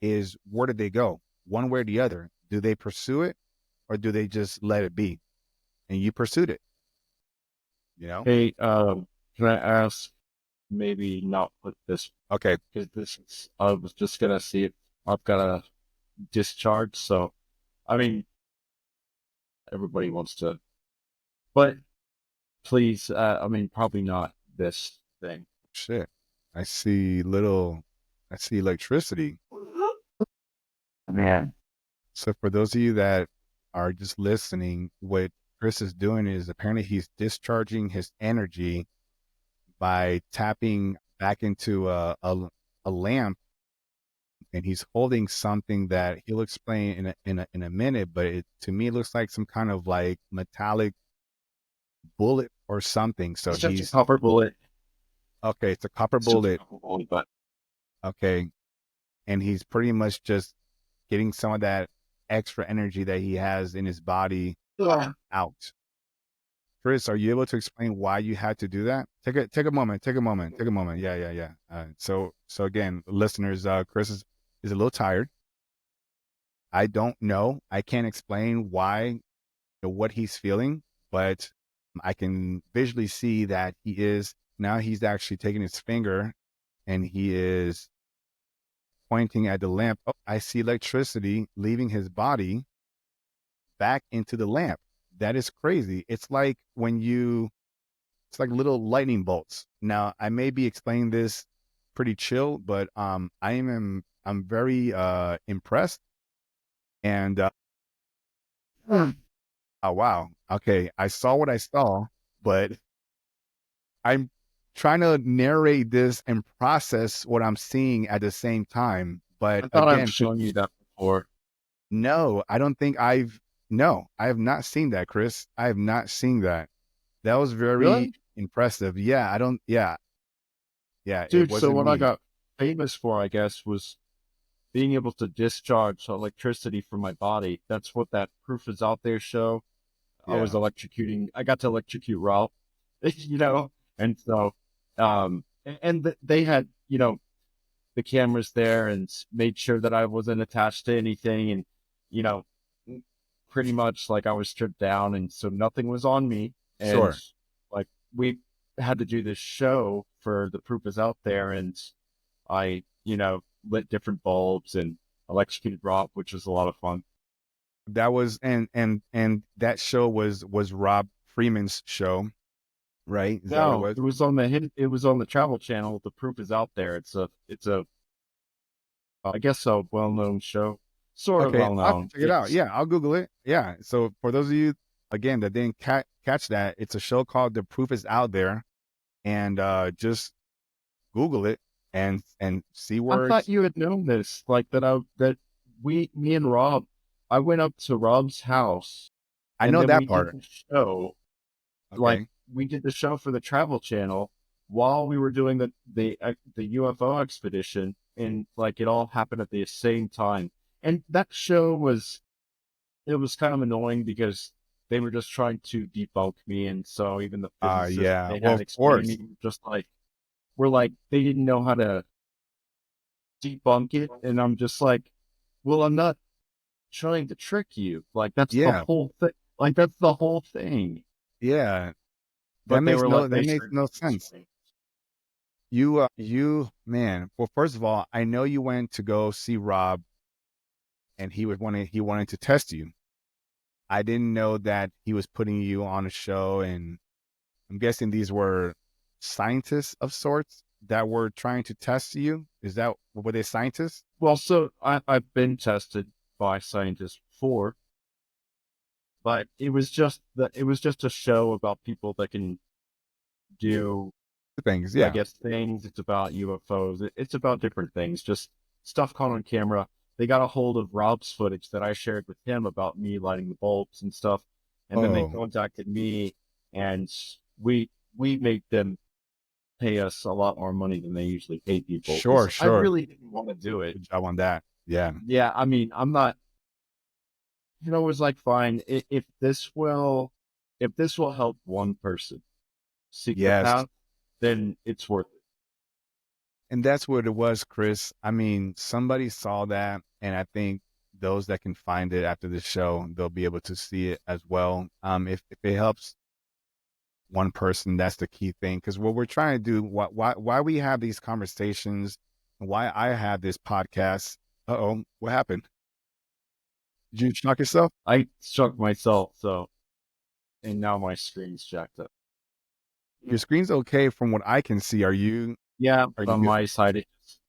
is, where do they go? One way or the other. Do they pursue it, or do they just let it be? And you pursued it, you know? Hey, can I ask, maybe not put this, Okay, because this is, I was just gonna see if I've got a discharge. So, I mean, everybody wants to, but please, I mean, probably not this thing. shit. I see I see electricity. Man. So for those of you that are just listening, what Chris is doing is apparently he's discharging his energy by tapping back into a lamp, and he's holding something that he'll explain in a minute, but to me it looks like some kind of like metallic bullet or something. So It's just a he's copper bullet. okay, it's a copper It's just a bullet. copper bullet, but Okay, and he's pretty much just getting some of that extra energy that he has in his body yeah. out. Chris, are you able to explain why you had to do that? Take a moment. Take a moment. Take a moment. Yeah, yeah, yeah. So again, listeners, Chris is a little tired. I don't know. I can't explain why or what he's feeling, but I can visually see that he is now. He's actually taking his finger and he is pointing at the lamp. Oh, I see electricity leaving his body back into the lamp. That is crazy. It's like little lightning bolts. Now, I may be explaining this pretty chill, but I'm very impressed. And oh wow, okay, I saw what I saw, but I'm trying to narrate this and process what I'm seeing at the same time. But I thought I've again, shown you that before. no, I don't think I've no, I have not seen that, Chris. I have not seen that. That was very Really? impressive. Yeah, I don't. Yeah, yeah, it Dude, so wasn't what I me. got famous for, I guess, was being able to discharge electricity from my body. That's what that Proof is Out There show. Yeah. I got to electrocute Ralph, you know? And so, they had, the cameras there and made sure that I wasn't attached to anything. And, you know, pretty much like I was stripped down. And so nothing was on me. And Sure. like we had to do this show for the Proof is Out There. And I, lit different bulbs and electrocuted Rob, which was a lot of fun. That was and that show was Rob Freeman's show, right? Is that what it No, was? it was on the Travel Channel. The Proof is Out There. It's a I guess a well-known show, sort of Okay, I'll have to well-known. check it out. It's Yeah, I'll Google it. Yeah. So for those of you again that didn't catch that, it's a show called The Proof is Out There, and just Google it and see I where thought it's. you had known this, like me and Rob, I went up to Rob's house I and know then that part. like Okay. we did the show for the Travel Channel while we were doing the UFO expedition, and like it all happened at the same time. And that show was it was kind of annoying because they were just trying to debunk me, and so even the physicists Yeah. they Well, had of explaining course. me just like we're like they didn't know how to debunk it, and I'm just like, well, I'm not trying to trick you. Like that's the Yeah. whole thing. Like that's the whole thing. Yeah. But they were like That they makes started no to sense. explain. Man. Well, first of all, I know you went to go see Rob, and he wanted to test you. I didn't know that he was putting you on a show, and I'm guessing these were scientists of sorts that were trying to test you. Were they scientists? Well, so I've been tested by scientists before, but it was just a show about people that can do, Things, I yeah. guess, things. It's about UFOs. It's about different things, just stuff caught on camera. They got a hold of Rob's footage that I shared with him about me lighting the bulbs and stuff, and then they Oh, contacted me, and we we made them. pay us a lot more money than they usually pay people. Sure, Because I sure. really didn't want to do it. Good job on that. Yeah. Yeah, I mean, I'm not, it was like, fine, if this will help one person seek the Yes. path, then it's worth it. And that's what it was, Chris. I mean, somebody saw that, and I think those that can find it after the show, they'll be able to see it as well. If it helps one person, that's the key thing. Because what we're trying to do, why we have these conversations, why I have this podcast. Uh-oh, what happened? Did you shock yourself? I struck myself, so, and now my screen's jacked up. Your screen's okay from what I can see. Yeah, Are but you on good? my side, it's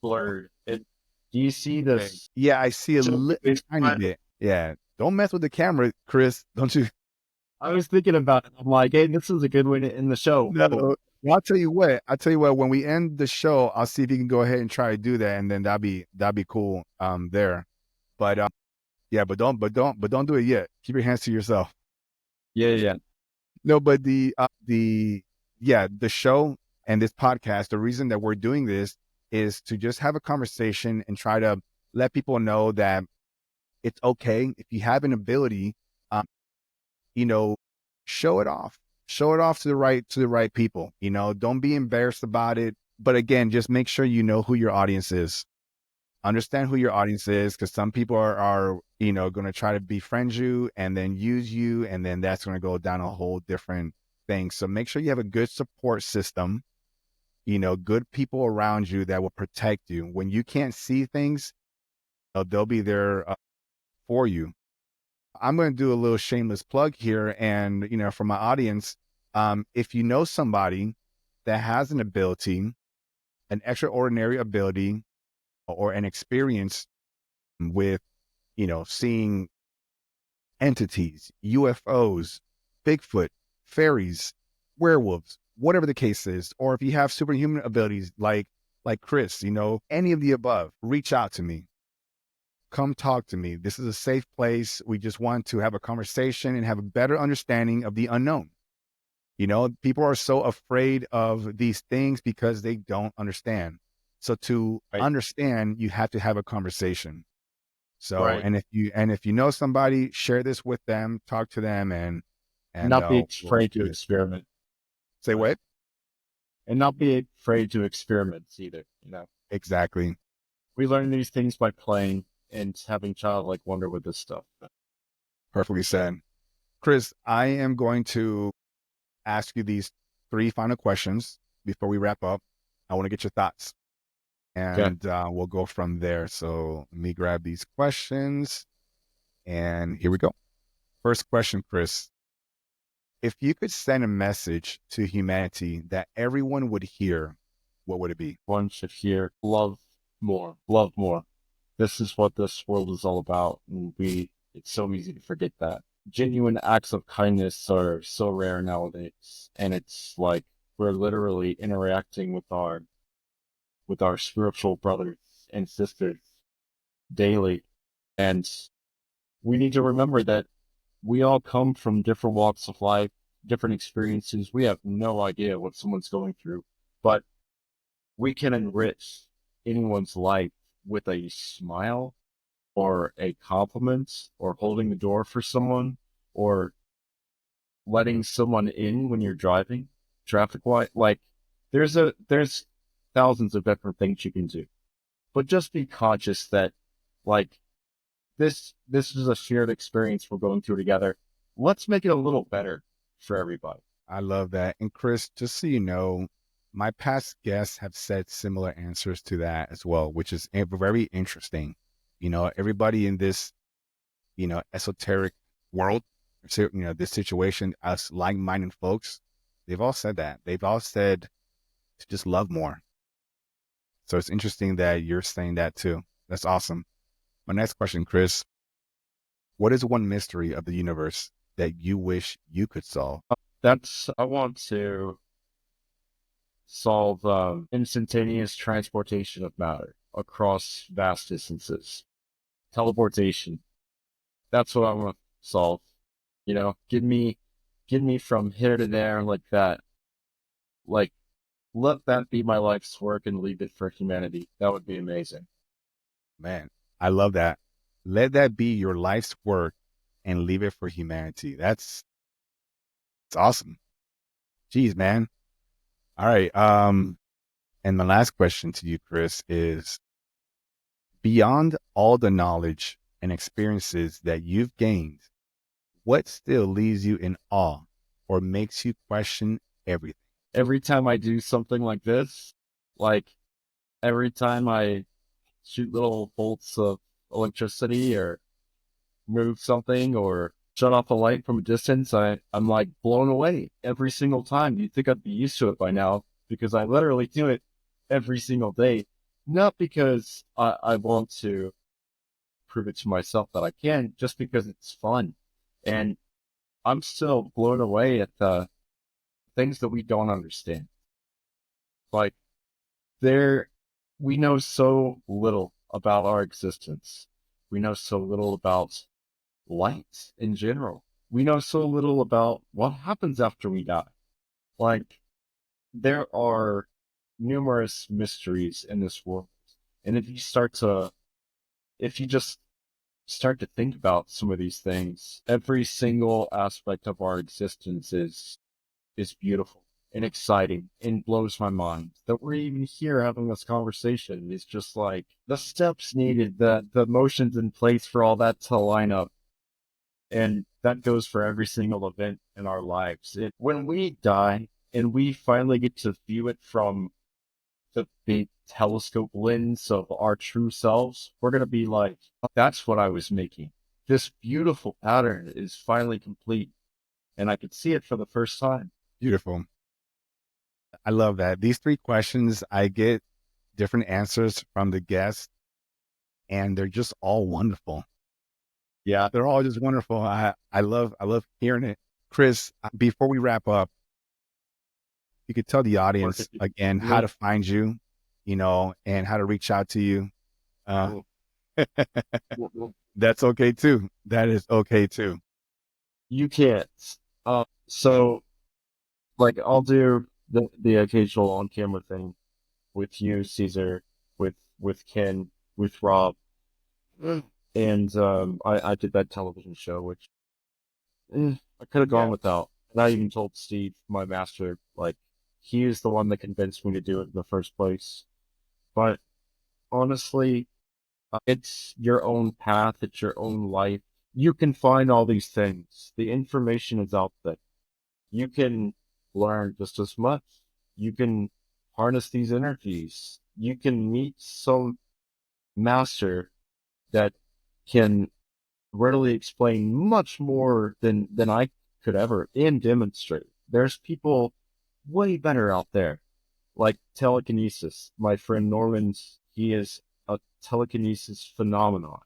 blurred. Do you see Okay. this? Yeah, I see a tiny bit. Yeah. Don't mess with the camera, Chris. Don't you? I was thinking about it. I'm like, hey, this is a good way to end the show. No. Well, I'll tell you what. When we end the show, I'll see if you can go ahead and try to do that, and then that'd be cool. There, but yeah, but don't do it yet. Keep your hands to yourself. Yeah, yeah. No, but the show and this podcast. The reason that we're doing this is to just have a conversation and try to let people know that it's okay if you have an ability. Um, you know, show it off. Show it off to the right people. Don't be embarrassed about it. But again, just make sure you know who your audience is. Understand who your audience is, because some people are going to try to befriend you and then use you, and then that's going to go down a whole different thing. So make sure you have a good support system, good people around you that will protect you. When you can't see things, they'll be there for you. I'm going to do a little shameless plug here. And, for my audience, if you know somebody that has an ability, an extraordinary ability, or an experience with, seeing entities, UFOs, Bigfoot, fairies, werewolves, whatever the case is, or if you have superhuman abilities like Chris, any of the above, reach out to me. Come talk to me. This is a safe place. We just want to have a conversation and have a better understanding of the unknown. People are so afraid of these things because they don't understand. So to Right, understand, you have to have a conversation. So, right. and if you know somebody, share this with them, talk to them, and Not be we'll afraid to do it. experiment. Say Right. what? And not be afraid to experiment either. Exactly. We learn these things by playing and having childlike wonder with this stuff. Perfectly said. Chris, I am going to ask you these three final questions before we wrap up. I want to get your thoughts, Okay. and we'll go from there. So let me grab these questions, and here we go. First question, Chris. If you could send a message to humanity that everyone would hear, what would it be? One should hear love more, love more. This is what this world is all about. And it's so easy to forget that. Genuine acts of kindness are so rare nowadays. And it's like we're literally interacting with our spiritual brothers and sisters daily. And we need to remember that we all come from different walks of life, different experiences. We have no idea what someone's going through, but we can enrich anyone's life with a smile or a compliment or holding the door for someone or letting someone in when you're driving traffic light. Like there's thousands of different things you can do, but just be conscious that like this is a shared experience we're going through together. Let's make it a little better for everybody. I love that. And Chris, just so you know, my past guests have said similar answers to that as well, which is very interesting. Everybody in this, esoteric world, so, this situation, us like-minded folks, they've all said that. They've all said to just love more. So it's interesting that you're saying that too. That's awesome. My next question, Chris, what is one mystery of the universe that you wish you could solve? I want to solve instantaneous transportation of matter across vast distances. Teleportation. That's what I want to solve. Get me from here to there like that. Like let that be my life's work and leave it for humanity. That would be amazing. Man, I love that. Let that be your life's work and leave it for humanity. It's awesome. Jeez, man. All right. And the last question to you, Chris, is beyond all the knowledge and experiences that you've gained, what still leaves you in awe or makes you question everything? Every time I do something like this, like every time I shoot little bolts of electricity or move something or shut off a light from a distance, I'm like blown away every single time. You'd think I'd be used to it by now because I literally do it every single day. Not because I want to prove it to myself that I can, just because it's fun. And I'm still blown away at the things that we don't understand. Like there, we know so little about our existence. We know so little about light in general. We know so little about what happens after we die. Like, there are numerous mysteries in this world. And if you just start to think about some of these things, every single aspect of our existence is beautiful and exciting and blows my mind. That we're even here having this conversation is just like the steps needed, the motions in place for all that to line up. And that goes for every single event in our lives. When we die and we finally get to view it from the big telescope lens of our true selves, we're going to be like, that's what I was making. This beautiful pattern is finally complete. And I could see it for the first time. Beautiful. I love that. These three questions, I get different answers from the guests, and they're just all wonderful. Yeah. They're all just wonderful. I love hearing it. Chris, before we wrap up, you could tell the audience again how to find you, and how to reach out to you. That's okay too. That is okay too. You can't. So, like, I'll do the occasional on camera thing with you, Caesar, with Ken, with Rob, and I did that television show, which I could have gone without. And I even told Steve, my master, like, he is the one that convinced me to do it in the first place. But honestly, it's your own path, it's your own life. You can find all these things. The information is out there. You can learn just as much. You can harness these energies. You can meet some master that can readily explain much more than I could ever and demonstrate. There's people way better out there, like telekinesis. My friend Norman's, he is a telekinesis phenomenon.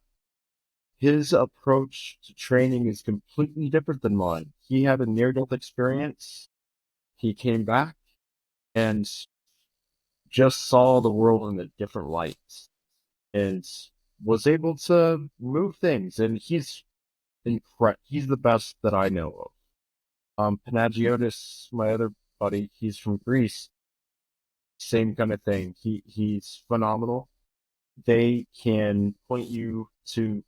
His approach to training is completely different than mine. He had a near-death experience. He came back and just saw the world in a different light and was able to move things. And he's incredible. He's the best that I know of. Panagiotis, my other buddy, he's from Greece. Same kind of thing. He's phenomenal. They can point you to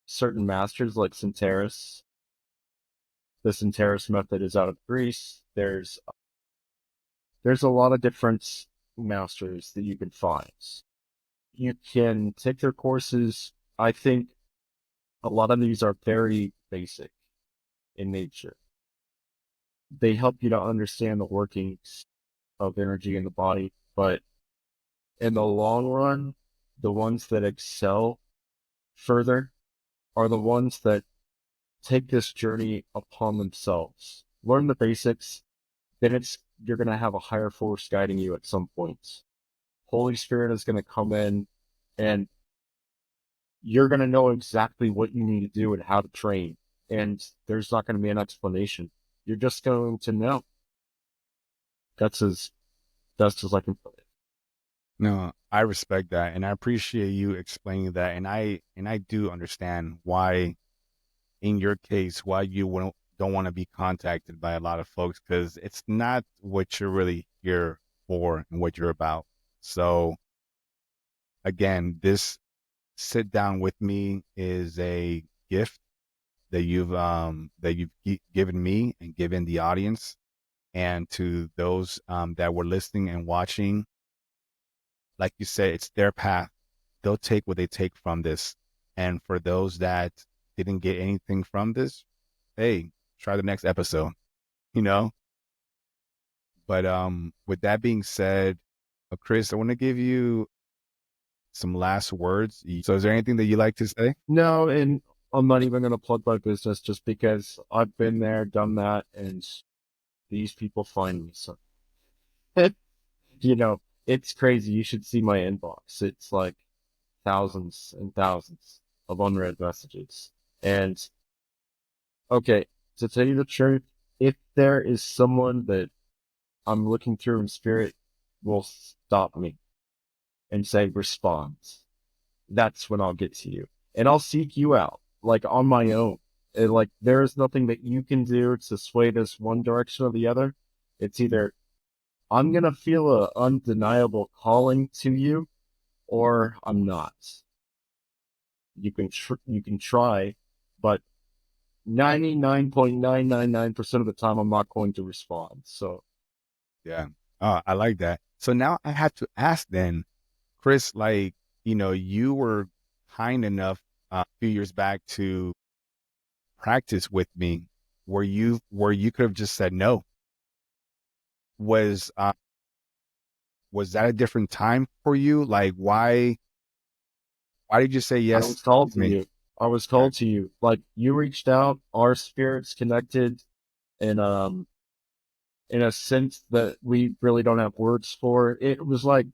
certain masters like Sinteris. The Sinteris method is out of Greece. There's a lot of different masters that you can find. You can take their courses. I think a lot of these are very basic in nature. They help you to understand the workings of energy in the body, but in the long run, the ones that excel further are the ones that take this journey upon themselves. Learn the basics, then you're going to have a higher force guiding you at some point. Holy Spirit is going to come in and you're going to know exactly what you need to do and how to train. And there's not going to be an explanation. You're just going to know. That's as best as I can put it. No, I respect that, and I appreciate you explaining that. And I do understand why, in your case, why you don't want to be contacted by a lot of folks, because it's not what you're really here for and what you're about. So again, this sit down with me is a gift that you've given me and given the audience, and to those that were listening and watching. Like you said, it's their path. They'll take what they take from this. And for those that didn't get anything from this, hey, try the next episode, you know? But with that being said, Chris, I want to give you some last words. So is there anything that you like to say? No, and I'm not even going to plug my business just because I've been there, done that, and these people find me. So, you know, it's crazy. You should see my inbox. It's like thousands and thousands of unread messages. And okay, to tell you the truth, if there is someone that I'm looking through in spirit will stop me and say, respond, that's when I'll get to you. And I'll seek you out, like on my own. And, like, there is nothing that you can do to sway this one direction or the other. It's either I'm going to feel an undeniable calling to you, or I'm not. You can try, but 99.999% of the time, I'm not going to respond. So, Yeah. I like that. So now I have to ask then, Chris, like, you were kind enough a few years back to practice with me where you could have just said no. Was was that a different time for you? Like why did you say I yes was called to to me? you. I was Okay. called to you. Like, you reached out, our spirits connected in a sense that we really don't have words for. It was like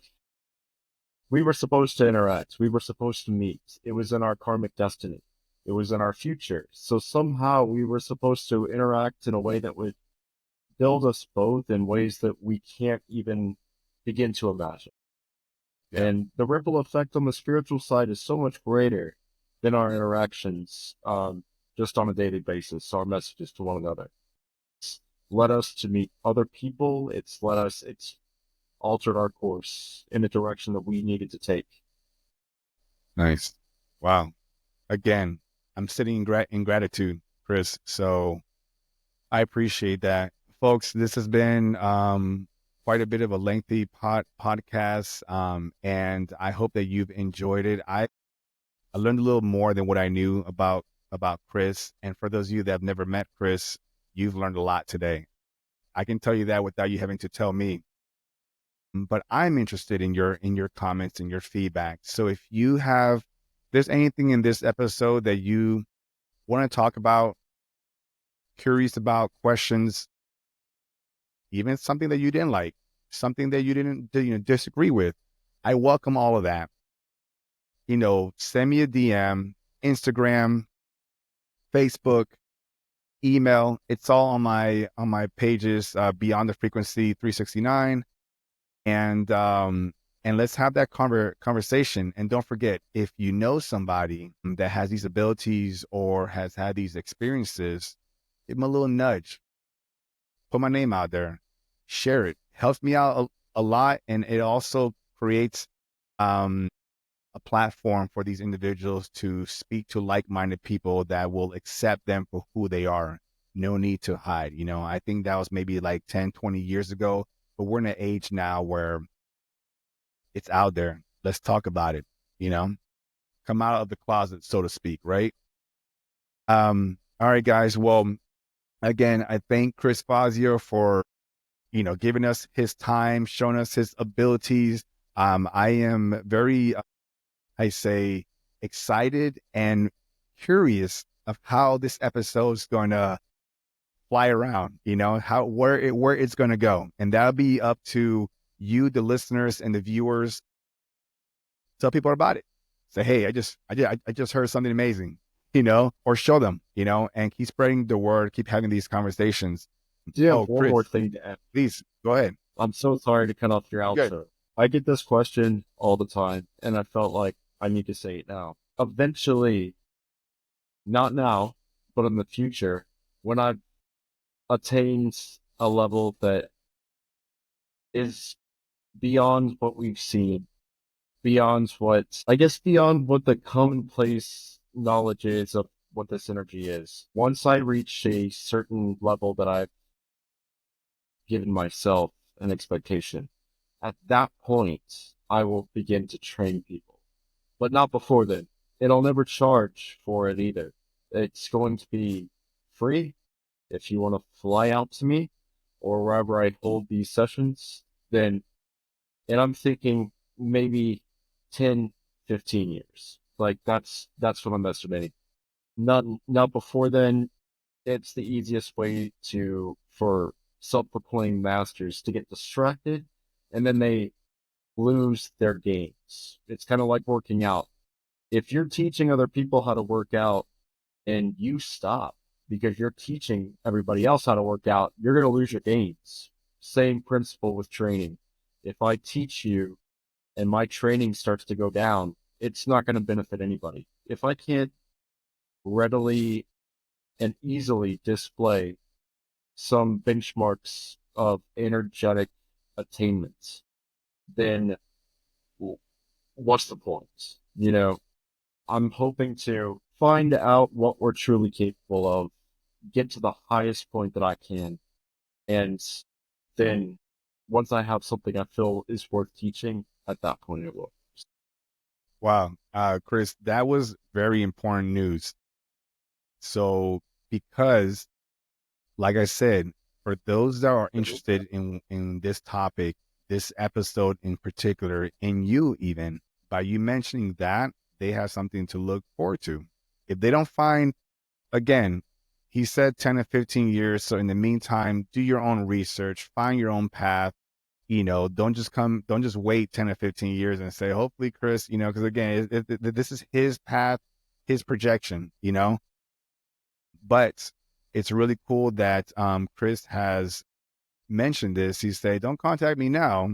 we were supposed to interact. We were supposed to meet. It was in our karmic destiny. It was in our future. So somehow we were supposed to interact in a way that would build us both in ways that we can't even begin to imagine. Yeah. And the ripple effect on the spiritual side is so much greater than our interactions, just on a daily basis, our messages to one another. It's led us to meet other people. It's altered our course in the direction that we needed to take. Nice. Wow. Again, I'm sitting in gratitude, Chris. So I appreciate that. Folks, this has been quite a bit of a lengthy podcast, and I hope that you've enjoyed it. I learned a little more than what I knew about Chris. And for those of you that have never met Chris, you've learned a lot today. I can tell you that without you having to tell me. But I'm interested in your comments and your feedback. So if there's anything in this episode that you want to talk about, curious about, questions, even something that you didn't like, something that you didn't disagree with, I welcome all of that. Send me a DM, Instagram, Facebook, email. It's all on my pages, Beyond the Frequency 369, and let's have that conversation. And don't forget, if you know somebody that has these abilities or has had these experiences, give them a little nudge. Put my name out there, share it. Helps me out a lot, and it also creates um, a platform for these individuals to speak to like-minded people that will accept them for who they are. No need to hide. I think that was maybe like 10, 20 years ago, but we're in an age now where it's out there. Let's talk about it, you know, come out of the closet, so to speak, right? All right, guys. Well, again, I thank Chris Fazio for, giving us his time, showing us his abilities. I am very, I say, excited and curious of how this episode is going to fly around, where it's going to go. And that'll be up to you, the listeners and the viewers. Tell people about it. Say, hey, I just heard something amazing, or show them, and keep spreading the word, keep having these conversations. Yeah, Oh, one more Chris, thing to add. please go ahead. I'm so sorry to cut off your Good. outro. I get this question all the time, and I felt like I need to say it now. Eventually, not now, but in the future, when I've attained a level that is beyond what we've seen, beyond what the commonplace knowledge is of what this energy is. Once I reach a certain level that I've given myself an expectation, at that point, I will begin to train people, but not before then. And I'll never charge for it either. It's going to be free. If you want to fly out to me or wherever I hold these sessions, then, and I'm thinking maybe 10, 15 years. Like that's what I'm estimating. Not before then. It's the easiest way for self-proclaimed masters to get distracted, and then they lose their gains. It's kind of like working out. If you're teaching other people how to work out and you stop because you're teaching everybody else how to work out, you're going to lose your gains. Same principle with training. If I teach you and my training starts to go down, it's not going to benefit anybody. If I can't readily and easily display some benchmarks of energetic attainments, then what's the point? I'm hoping to find out what we're truly capable of, get to the highest point that I can, and then once I have something I feel is worth teaching, at that point it will. Wow. Chris, that was very important news. So, because, like I said, for those that are interested in this topic, this episode in particular, and you even, by you mentioning that, they have something to look forward to. If they don't find, again, he said 10 to 15 years. So in the meantime, do your own research, find your own path. Don't just wait 10 or 15 years and say, hopefully, Chris, because again, this is his path, his projection, but it's really cool that Chris has mentioned this. He said, don't contact me now,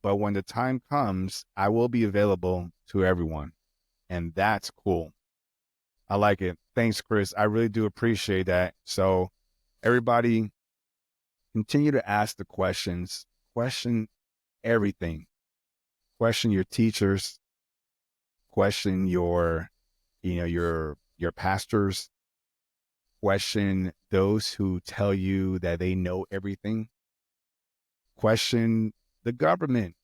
but when the time comes, I will be available to everyone. And that's cool. I like it. Thanks, Chris. I really do appreciate that. So everybody continue to ask the questions, question everything, question your teachers, question your pastors, question those who tell you that they know everything, question the government,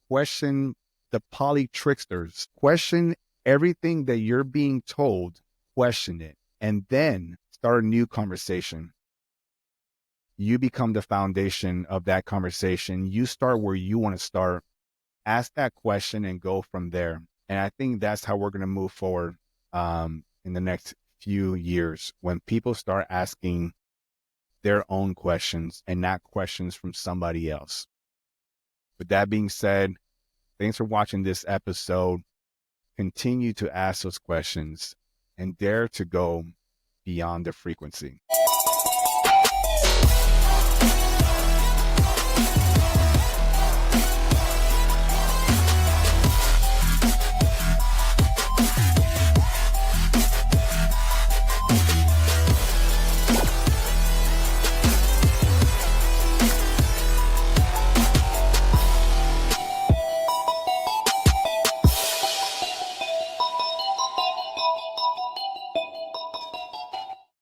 question the poly tricksters, question everything that you're being told, question it, and then start a new conversation. You become the foundation of that conversation. You start where you want to start, ask that question and go from there. And I think that's how we're going to move forward in the next few years, when people start asking their own questions and not questions from somebody else. With that being said, thanks for watching this episode. Continue to ask those questions and dare to go beyond the frequency.